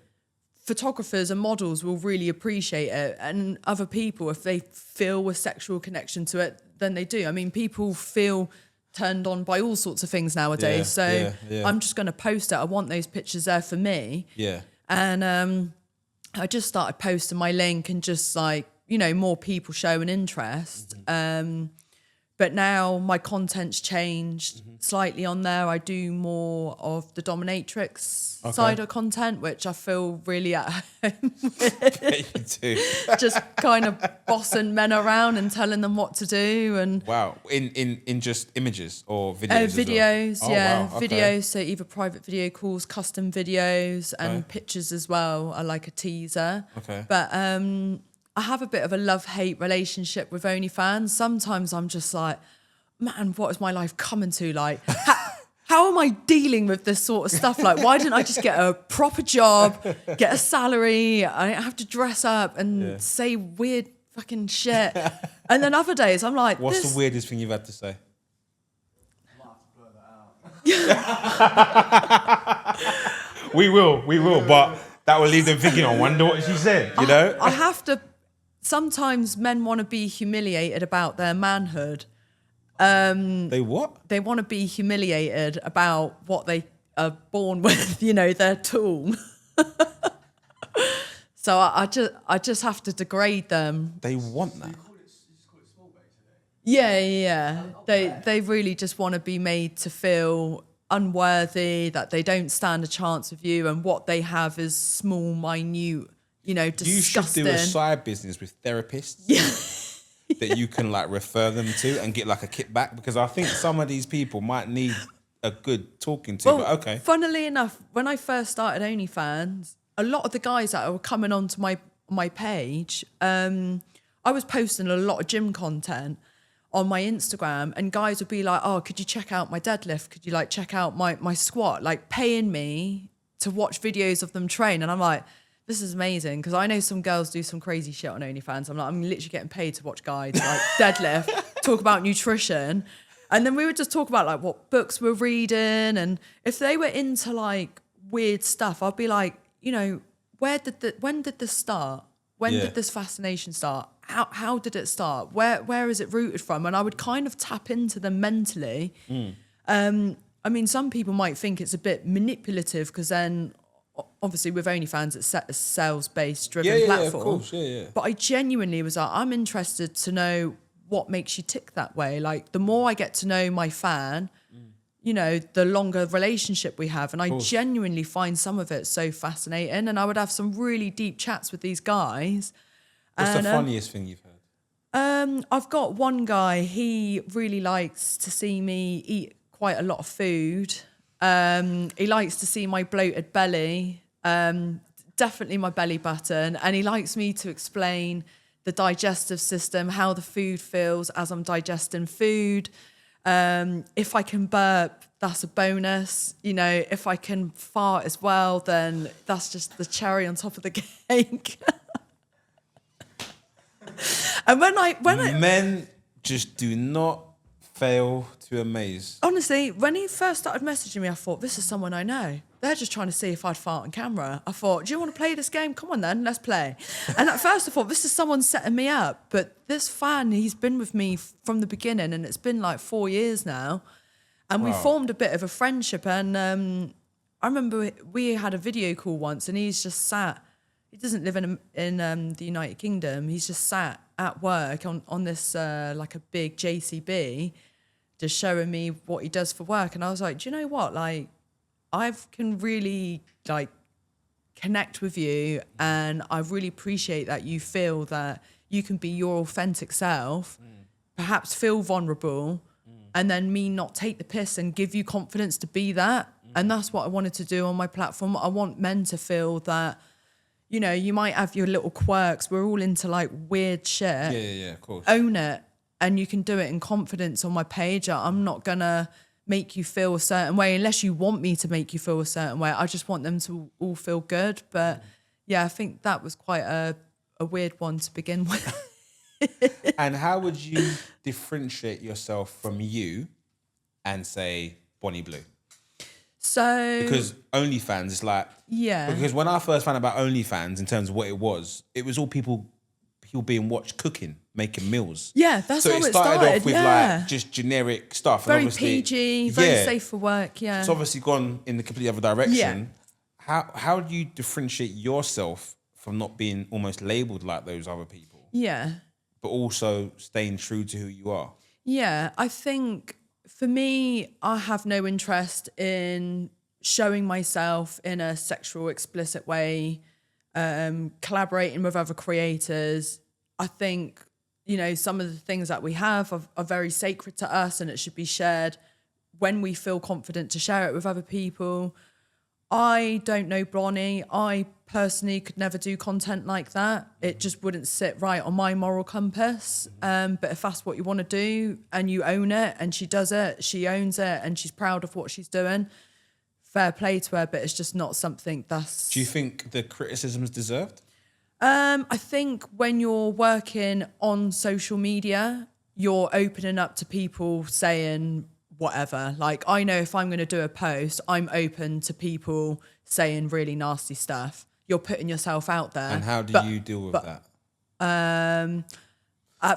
Photographers and models will really appreciate it. And other people, if they feel a sexual connection to it, then they do. I mean, people feel turned on by all sorts of things nowadays. I'm just going to post it. I want those pictures there for me. Yeah. And I just started posting my link and just like, more people showing interest. But now my content's changed slightly on there. I do more of the dominatrix side of content, which I feel really at home with. You do. Just kind of bossing men around and telling them what to do. And wow, in just images or videos? Videos, well? yeah. Wow. Okay. Videos, so either private video calls, custom videos, and pictures as well. I like a teaser. Okay. But I have a bit of a love-hate relationship with OnlyFans. Sometimes I'm just like, man, what is my life coming to? Like, how am I dealing with this sort of stuff? Like, why didn't I just get a proper job, get a salary? I don't have to dress up and say weird fucking shit. And then other days I'm like, what's the weirdest thing you've had to say? We will, but that will leave them thinking, I wonder what she said, I have to. Sometimes men want to be humiliated about their manhood. They what? They want to be humiliated about what they are born with, their tool. So I just have to degrade them. They want that. Yeah. They really just want to be made to feel unworthy, that they don't stand a chance with you, and what they have is small, minute, disgusting. You should do a side business with therapists that you can like refer them to and get like a kickback, because I think some of these people might need a good talking to. Well, but okay. Funnily enough, when I first started OnlyFans, a lot of the guys that were coming onto my page, I was posting a lot of gym content on my Instagram, and guys would be like, oh, could you check out my deadlift? Could you like check out my squat? Like paying me to watch videos of them train. And I'm like, this is amazing, because I know some girls do some crazy shit on OnlyFans. I'm literally getting paid to watch guys like deadlift, talk about nutrition. And then we would just talk about like what books we're reading. And if they were into like weird stuff, I'd be like, you know, when did this start? When did this fascination start? How did it start? Where is it rooted from? And I would kind of tap into them mentally. I mean, some people might think it's a bit manipulative, because then obviously with OnlyFans it's set a sales-based driven platform. Yeah, of course, yeah. But I genuinely was like, I'm interested to know what makes you tick that way. Like, the more I get to know my fan, you know, the longer relationship we have. And I genuinely find some of it so fascinating. And I would have some really deep chats with these guys. What's the funniest thing you've heard? I've got one guy, he really likes to see me eat quite a lot of food. He likes to see my bloated belly, definitely my belly button. And he likes me to explain the digestive system, how the food feels as I'm digesting food. If I can burp, that's a bonus. You know, if I can fart as well, then that's just the cherry on top of the cake. And Men just do not fail to amaze. Honestly, when he first started messaging me, I thought, this is someone I know. They're just trying to see if I'd fart on camera. I thought, do you want to play this game? Come on then, let's play. And at first I thought, this is someone setting me up. But this fan, he's been with me from the beginning, and it's been like 4 years now. And we formed a bit of a friendship. And I remember we had a video call once, and he's just sat. He doesn't live in the United Kingdom. He's just sat at work on this like a big JCB, just showing me what he does for work. And I was like, do you know what? Like, I can really like connect with you, and I really appreciate that you feel that you can be your authentic self, perhaps feel vulnerable, and then me not take the piss and give you confidence to be that. And that's what I wanted to do on my platform. I want men to feel that, you know, you might have your little quirks. We're all into like weird shit. Yeah, of course. Own it, and you can do it in confidence on my page. I'm not gonna make you feel a certain way unless you want me to make you feel a certain way. I just want them to all feel good. But yeah, I think that was quite a weird one to begin with. And how would you differentiate yourself from you and say Bonnie Blue? So because OnlyFans is like, because when I first found out about OnlyFans in terms of what it was all people being watched cooking, making meals. Yeah, that's so how it started off with like just generic stuff. Very and PG, very safe for work. Yeah, it's obviously gone in the completely other direction. Yeah. How do you differentiate yourself from not being almost labelled like those other people? Yeah, but also staying true to who you are. Yeah, I think for me, I have no interest in showing myself in a sexual explicit way, collaborating with other creators. I think, you know, some of the things that we have are very sacred to us, and it should be shared when we feel confident to share it with other people. I don't know Bonnie. I personally could never do content like that. It just wouldn't sit right on my moral compass. But if that's what you want to do and you own it, and she does it, she owns it, and she's proud of what she's doing, fair play to her, but it's just not something that's... Do you think the criticism is deserved? I think when you're working on social media, you're opening up to people saying whatever. Like, I know if I'm going to do a post, I'm open to people saying really nasty stuff. You're putting yourself out there. And how do you deal with that?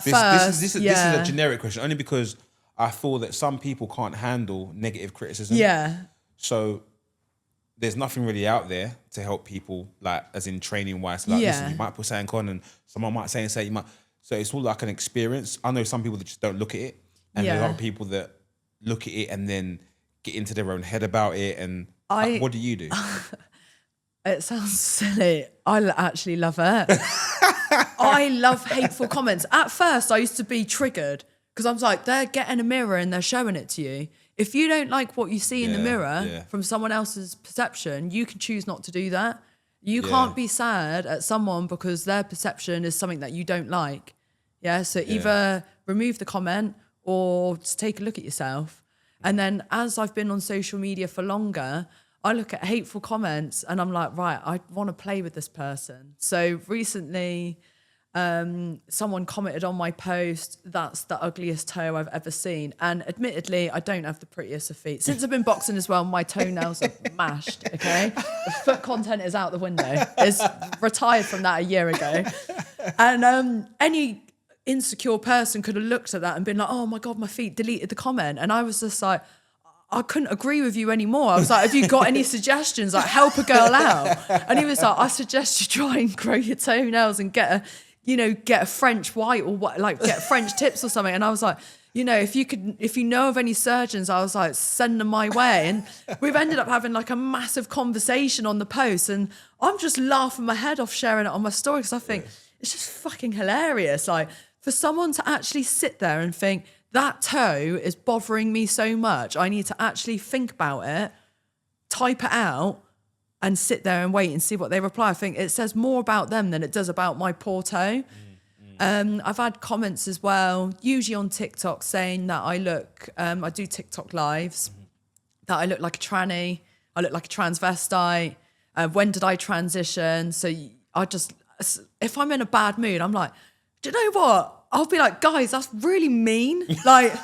This is a generic question, only because I feel that some people can't handle negative criticism. Yeah. So there's nothing really out there to help people, like, as in training wise. Like, listen, you might put something on and someone might say you might. So it's all like an experience. I know some people that just don't look at it, and there's other people that look at it and then get into their own head about it. And what do you do? It sounds silly. I actually love it. I love hateful comments. At first, I used to be triggered because I was like, they're getting a mirror and they're showing it to you. If you don't like what you see in the mirror from someone else's perception, you can choose not to do that. You can't be sad at someone because their perception is something that you don't like. Yeah, so either remove the comment or just take a look at yourself. And then as I've been on social media for longer, I look at hateful comments and I'm like, right, I want to play with this person. So recently, someone commented on my post, that's the ugliest toe I've ever seen. And admittedly, I don't have the prettiest of feet. Since I've been boxing as well, my toenails are mashed, okay? The foot content is out the window. It's retired from that a year ago. And any insecure person could have looked at that and been like, oh my God, my feet, deleted the comment. And I was just like, I couldn't agree with you anymore. I was like, have you got any suggestions? Like, help a girl out. And he was like, I suggest you try and grow your toenails and get a French white or what, like get French tips or something. And I was like, if you know of any surgeons, I was like, send them my way. And we've ended up having like a massive conversation on the post. And I'm just laughing my head off sharing it on my story because I think it's just fucking hilarious. Like for someone to actually sit there and think, that toe is bothering me so much, I need to actually think about it, type it out, and sit there and wait and see what they reply. I think it says more about them than it does about my poor toe. I've had comments as well, usually on TikTok, saying that I look, I do TikTok lives, that I look like a tranny, I look like a transvestite. When did I transition? So if I'm in a bad mood, I'm like, do you know what? I'll be like, guys, that's really mean. Like,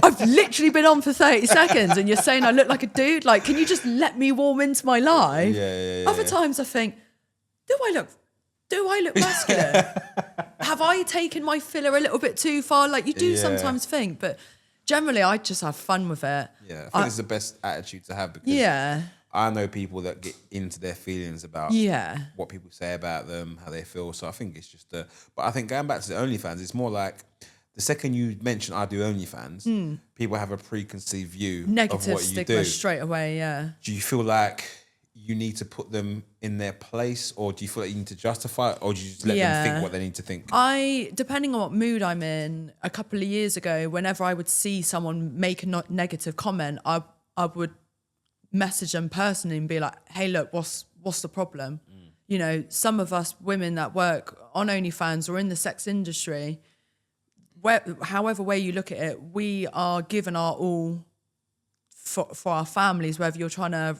I've literally been on for 30 seconds and you're saying I look like a dude. Like, can you just let me warm into my life? Other times I think, do I look masculine? Have I taken my filler a little bit too far? Like you do sometimes think, but generally I just have fun with it. Yeah, I think it's the best attitude to have because I know people that get into their feelings about what people say about them, how they feel. So I think it's just but I think going back to the OnlyFans, it's more like the second you mention I do OnlyFans, people have a preconceived view negative of what you stigma do. straight away, Do you feel like you need to put them in their place, or do you feel like you need to justify it, or do you just let them think what they need to think? Depending on what mood I'm in, a couple of years ago, whenever I would see someone make a negative comment, I would message them personally and be like, hey, look, what's the problem? You know, some of us women that work on OnlyFans or in the sex industry, however way you look at it, we are given our all for our families, whether you're trying to,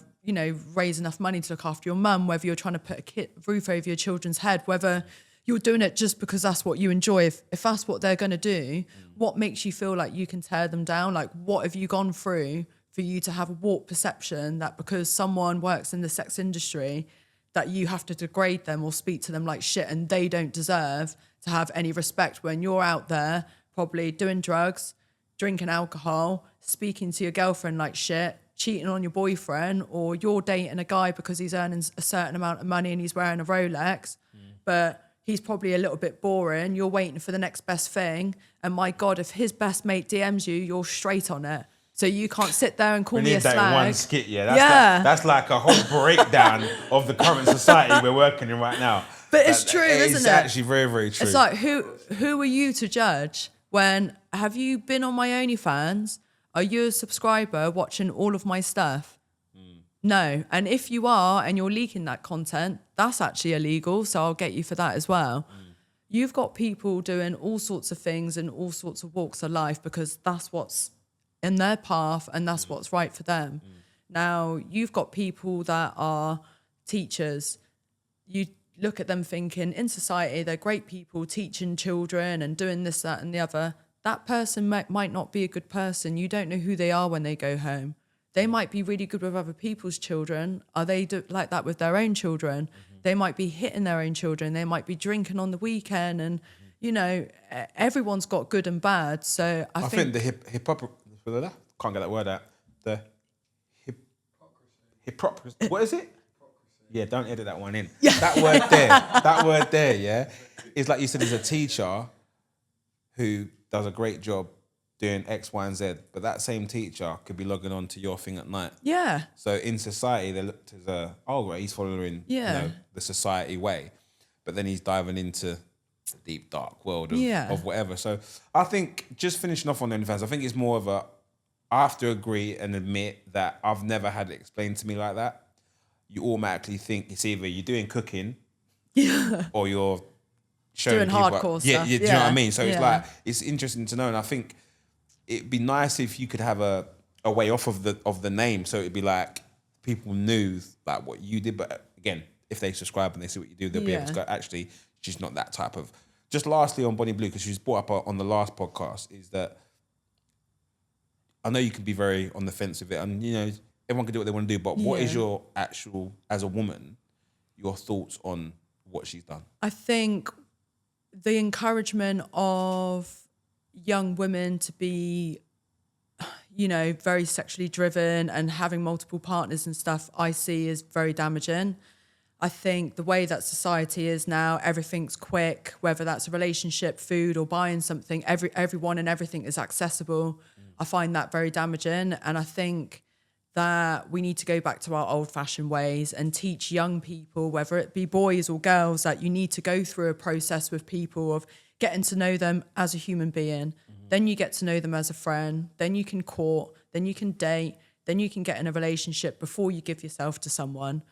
raise enough money to look after your mum, whether you're trying to put a roof over your children's head, whether you're doing it just because that's what you enjoy. If that's what they're going to do, what makes you feel like you can tear them down? Like, what have you gone through for you to have a warped perception that because someone works in the sex industry that you have to degrade them or speak to them like shit and they don't deserve to have any respect when you're out there probably doing drugs, drinking alcohol, speaking to your girlfriend like shit, cheating on your boyfriend, or you're dating a guy because he's earning a certain amount of money and he's wearing a Rolex, but he's probably a little bit boring. You're waiting for the next best thing. And my God, if his best mate DMs you, you're straight on it. So you can't sit there and call me a slag. That one skit, that's like a whole breakdown of the current society we're working in right now. But it's true, isn't it? It's actually very, very true. It's like, who are you to judge when, have you been on my OnlyFans? Are you a subscriber watching all of my stuff? No. And if you are and you're leaking that content, that's actually illegal. So I'll get you for that as well. You've got people doing all sorts of things in all sorts of walks of life because that's what's in their path and that's what's right for them. Now, you've got people that are teachers. You look at them thinking, in society, they're great people teaching children and doing this, that, and the other. That person might not be a good person. You don't know who they are when they go home. They might be really good with other people's children. Are they like that with their own children? They might be hitting their own children. They might be drinking on the weekend. And, everyone's got good and bad. So I think the hypocrisy, can't get that word out. The hypocrisy. What is it? Yeah, don't edit that one in. That word there, yeah. It's like you said, there's a teacher who does a great job doing X, Y, and Z, but that same teacher could be logging on to your thing at night. Yeah. So in society, they looked as he's following the society way, but then he's diving into the deep, dark world of whatever. So I think just finishing off on OnlyFans, I think it's more of I have to agree and admit that I've never had it explained to me like that. You automatically think it's either you're doing cooking or you're showing doing hardcore stuff. Do you know what I mean? So it's like, it's interesting to know. And I think it'd be nice if you could have a way off of the name. So it'd be like, people knew like what you did, but again, if they subscribe and they see what you do, they'll be able to go, actually, she's not that type of. Just lastly on Bonnie Blue, because she's brought up on the last podcast, is that I know you can be very on the fence with it, and you know everyone can do what they want to do, but what is your actual, as a woman, your thoughts on what she's done? I think the encouragement of young women to be, you know, very sexually driven and having multiple partners and stuff, I see is very damaging. I think the way that society is now, everything's quick, whether that's a relationship, food, or buying something, everyone and everything is accessible. I find that very damaging. And I think that we need to go back to our old-fashioned ways and teach young people, whether it be boys or girls, that you need to go through a process with people of getting to know them as a human being. Then you get to know them as a friend. Then you can court. Then you can date. Then you can get in a relationship before you give yourself to someone.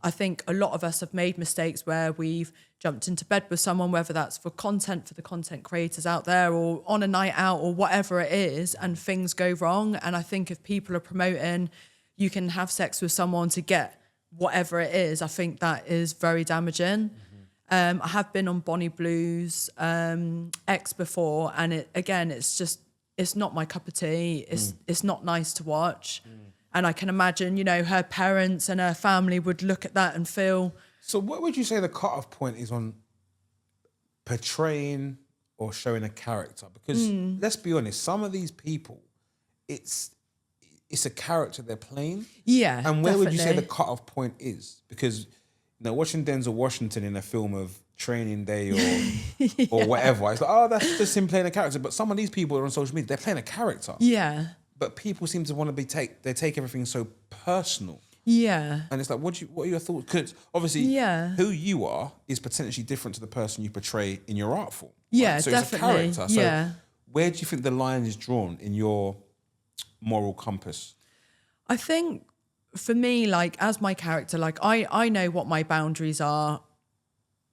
I think a lot of us have made mistakes where we've jumped into bed with someone, whether that's for content, for the content creators out there, or on a night out, or whatever it is, and things go wrong. And I think if people are promoting you can have sex with someone to get whatever it is, I think that is very damaging. I have been on Bonnie Blue's X before, and it's not my cup of tea. It's not nice to watch. And I can imagine, you know, her parents and her family would look at that and feel... So what would you say the cut-off point is on portraying or showing a character? Because let's be honest, some of these people, it's a character they're playing. Yeah, and where would you say definitely. the cut-off point is? Because, you know, watching Denzel Washington in a film of Training Day or whatever, it's like, oh, that's just him playing a character. But some of these people are on social media, they're playing a character. Yeah. But people seem to want to they take everything so personal. Yeah. And it's like, what are your thoughts? Because obviously, who you are is potentially different to the person you portray in your art form. Right? Yeah, so definitely. It's a character. So where do you think the line is drawn in your moral compass? I think for me, like, as my character, like, I know what my boundaries are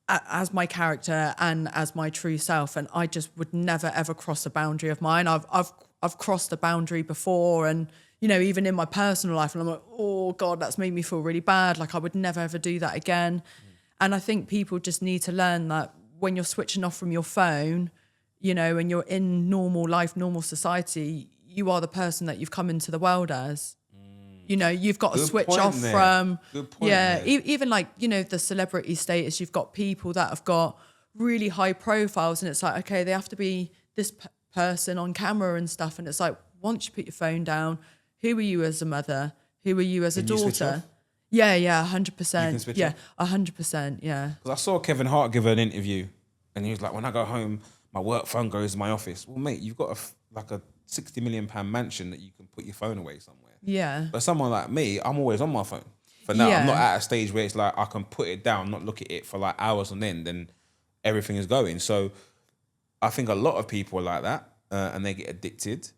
as my character and as my true self, and I just would never ever cross a boundary of mine. I've crossed a boundary before, and you know, even in my personal life, and I'm like, oh God, that's made me feel really bad. Like, I would never ever do that again. And I think people just need to learn that when you're switching off from your phone, you know, and you're in normal life, normal society, you are the person that you've come into the world as. You know, you've got to switch off from, even like, you know, the celebrity status. You've got people that have got really high profiles, and it's like, okay, they have to be this person on camera and stuff. And it's like, once you put your phone down, who are you as a mother? Who are you as a daughter? Yeah, 100%. Yeah, 100%. Yeah. Because I saw Kevin Hart give an interview, and he was like, when I go home, my work phone goes to my office. Well, mate, you've got a £60 million mansion that you can put your phone away somewhere. Yeah. But someone like me, I'm always on my phone. For now, I'm not at a stage where it's like I can put it down, not look at it for like hours on end, and everything is going. So I think a lot of people are like that, and they get addicted.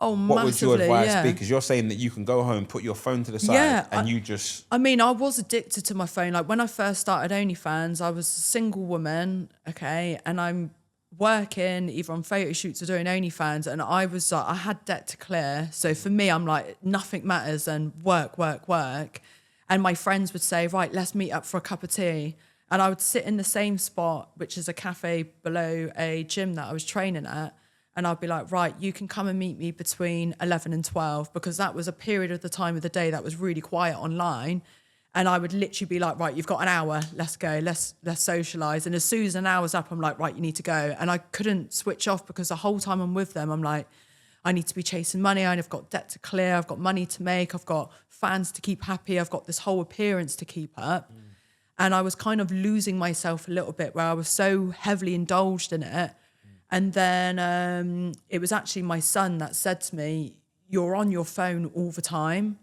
Oh, what massively, would your advice be? Because you're saying that you can go home, put your phone to the side, and you just... I mean, I was addicted to my phone. Like, when I first started OnlyFans, I was a single woman, okay, and I'm working either on photo shoots or doing OnlyFans, and I was like, I had debt to clear. So for me, I'm like, nothing matters and work. And my friends would say, right, let's meet up for a cup of tea. And I would sit in the same spot, which is a cafe below a gym that I was training at. And I'd be like, right, you can come and meet me between 11 and 12, because that was a period of the time of the day that was really quiet online. And I would literally be like, right, you've got an hour, let's go, let's socialise. And as soon as an hour's up, I'm like, right, you need to go. And I couldn't switch off, because the whole time I'm with them, I'm like, I need to be chasing money. I've got debt to clear. I've got money to make. I've got fans to keep happy. I've got this whole appearance to keep up. And I was kind of losing myself a little bit, where I was so heavily indulged in it. And then it was actually my son that said to me, you're on your phone all the time.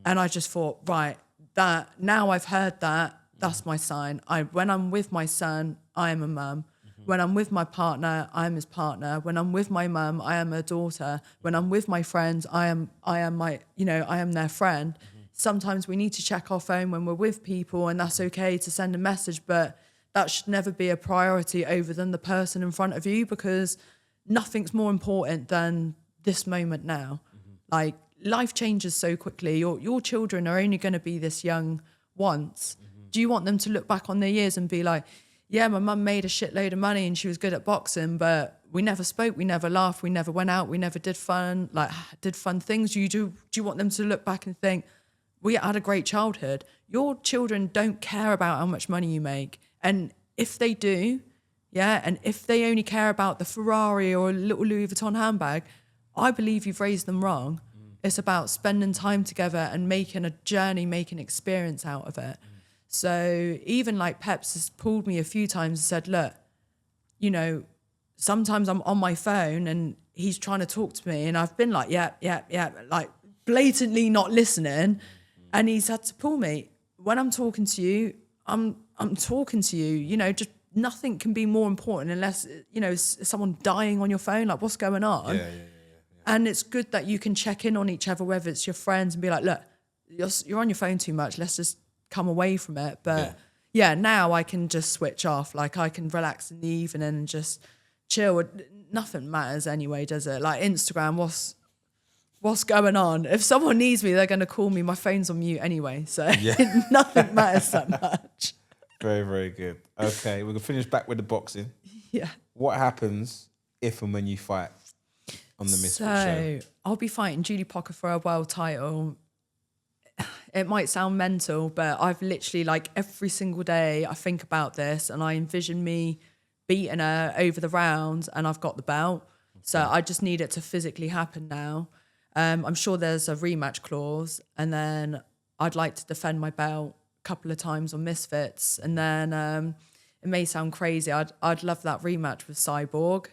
And I just thought, right, that now I've heard that, that's my sign. When I'm with my son, I am a mum. When I'm with my partner, I am his partner. When I'm with my mum, I am her daughter. When I'm with my friends, I am my, you know, I am their friend. Sometimes we need to check our phone when we're with people, and that's okay to send a message, but that should never be a priority over than the person in front of you, because nothing's more important than this moment now. Like, life changes so quickly. Your children are only going to be this young once. Do you want them to look back on their years and be like, yeah, my mum made a shitload of money and she was good at boxing, but we never spoke, we never laughed, we never went out, we never did fun things. Do you want them to look back and think, we had a great childhood? Your children don't care about how much money you make. And if they do, and if they only care about the Ferrari or a little Louis Vuitton handbag, I believe you've raised them wrong. It's about spending time together and making a journey, making experience out of it. So even like Peps has pulled me a few times and said, look, you know, sometimes I'm on my phone and he's trying to talk to me and I've been like, yeah, like blatantly not listening. And he's had to pull me. When I'm talking to you, I'm talking to you, you know, just nothing can be more important unless, you know, is someone dying on your phone? Like, what's going on? Yeah. And it's good that you can check in on each other, whether it's your friends, and be like, look, you're on your phone too much. Let's just come away from it. But now I can just switch off. Like, I can relax in the evening and just chill. Nothing matters anyway, does it? Like Instagram, what's going on? If someone needs me, they're going to call me. My phone's on mute anyway. So nothing matters that much. Very, very good. Okay, we're going to finish back with the boxing. Yeah. What happens if and when you fight on the Misfit show? So I'll be fighting Julie Pocker for a world title. It might sound mental, but I've literally, like, every single day I think about this and I envision me beating her over the rounds and I've got the belt. So I just need it to physically happen now. I'm sure there's a rematch clause, and then I'd like to defend my belt a couple of times on Misfits. And then it may sound crazy, I'd love that rematch with Cyborg.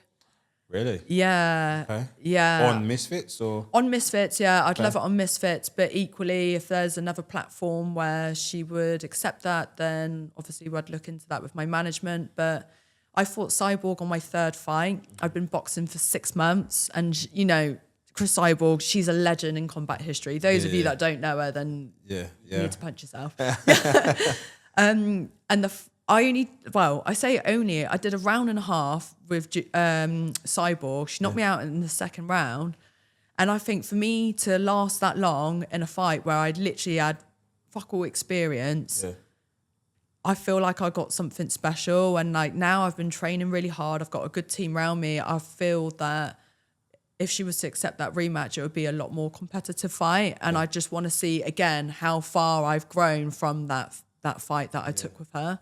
Really? Yeah. Okay. Yeah. On Misfits or? On Misfits, yeah. I'd love it on Misfits, but equally, if there's another platform where she would accept that, then obviously we'd look into that with my management. But I fought Cyborg on my third fight. I've been boxing for 6 months, and, you know, Chris Cyborg, she's a legend in combat history. Those of you that don't know her, then you need to punch yourself. I did a round and a half with Cyborg. She knocked me out in the second round. And I think for me to last that long in a fight where I'd literally had fuck all experience, I feel like I got something special. And like now I've been training really hard. I've got a good team around me. I feel that if she was to accept that rematch, it would be a lot more competitive fight. And I just want to see again how far I've grown from that fight that I took with her.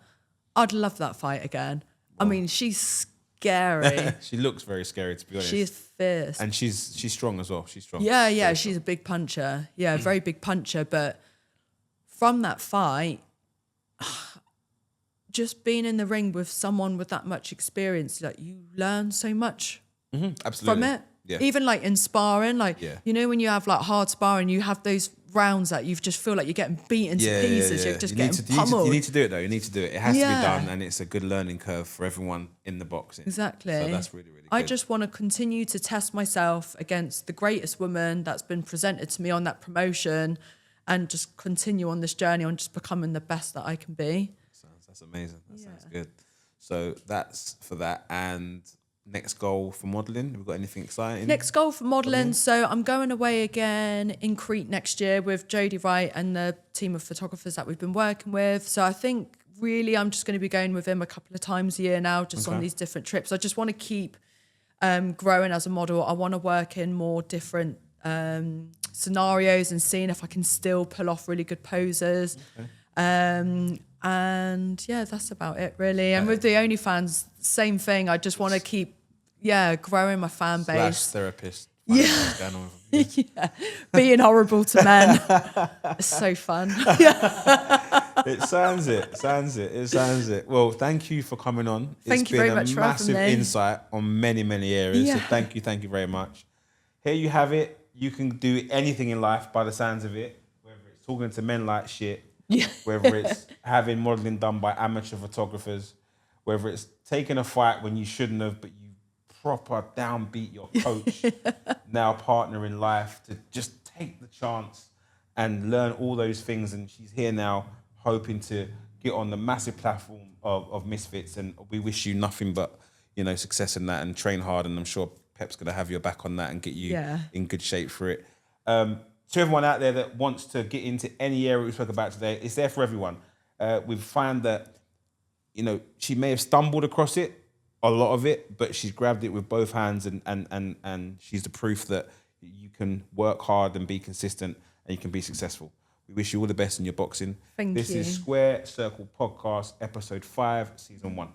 I'd love that fight again. Wow. I mean, she's scary. She looks very scary, to be honest. She is fierce. And she's strong as well. She's strong. Yeah, she's a big puncher. Yeah, very big puncher. But from that fight, just being in the ring with someone with that much experience, like, you learn so much Absolutely. from it. Yeah. Even like in sparring, like, you know, when you have like hard sparring, you have those rounds that you just feel like you're getting beaten to pieces. You're just getting pummeled. You need to do it though. You need to do it. It has to be done, and it's a good learning curve for everyone in the boxing. Exactly. So that's really, really good. I just want to continue to test myself against the greatest woman that's been presented to me on that promotion, and just continue on this journey on just becoming the best that I can be. That's amazing. That sounds good. So that's for that. And next goal for modelling? Have we got anything exciting? Next goal for modelling. So I'm going away again in Crete next year with Jodie Wright and the team of photographers that we've been working with. So I think really I'm just going to be going with him a couple of times a year now, just on these different trips. I just want to keep growing as a model. I want to work in more different scenarios and seeing if I can still pull off really good poses. And yeah, that's about it really. And with the OnlyFans, same thing. I just want to keep, growing my fan base. / therapist. Going on being horrible to men. It's so fun. It sounds it. Well, thank you for coming on. Thank you very much for having me. Massive insight on many, many areas. So thank you very much. Here you have it. You can do anything in life by the sounds of it, whether it's talking to men like shit, whether it's having modelling done by amateur photographers, whether it's taking a fight when you shouldn't have, but you proper downbeat your coach, now partner in life, to just take the chance and learn all those things. And she's here now hoping to get on the massive platform of Misfits, and we wish you nothing but, you know, success in that, and train hard, and I'm sure Pep's going to have your back on that and get you in good shape for it. to everyone out there that wants to get into any area we spoke about today, it's there for everyone. We've found that, she may have stumbled across it, a lot of it, but she's grabbed it with both hands, and she's the proof that you can work hard and be consistent and you can be successful. We wish you all the best in your boxing. Thank you. This is Square Circle Podcast, episode 5, season 1.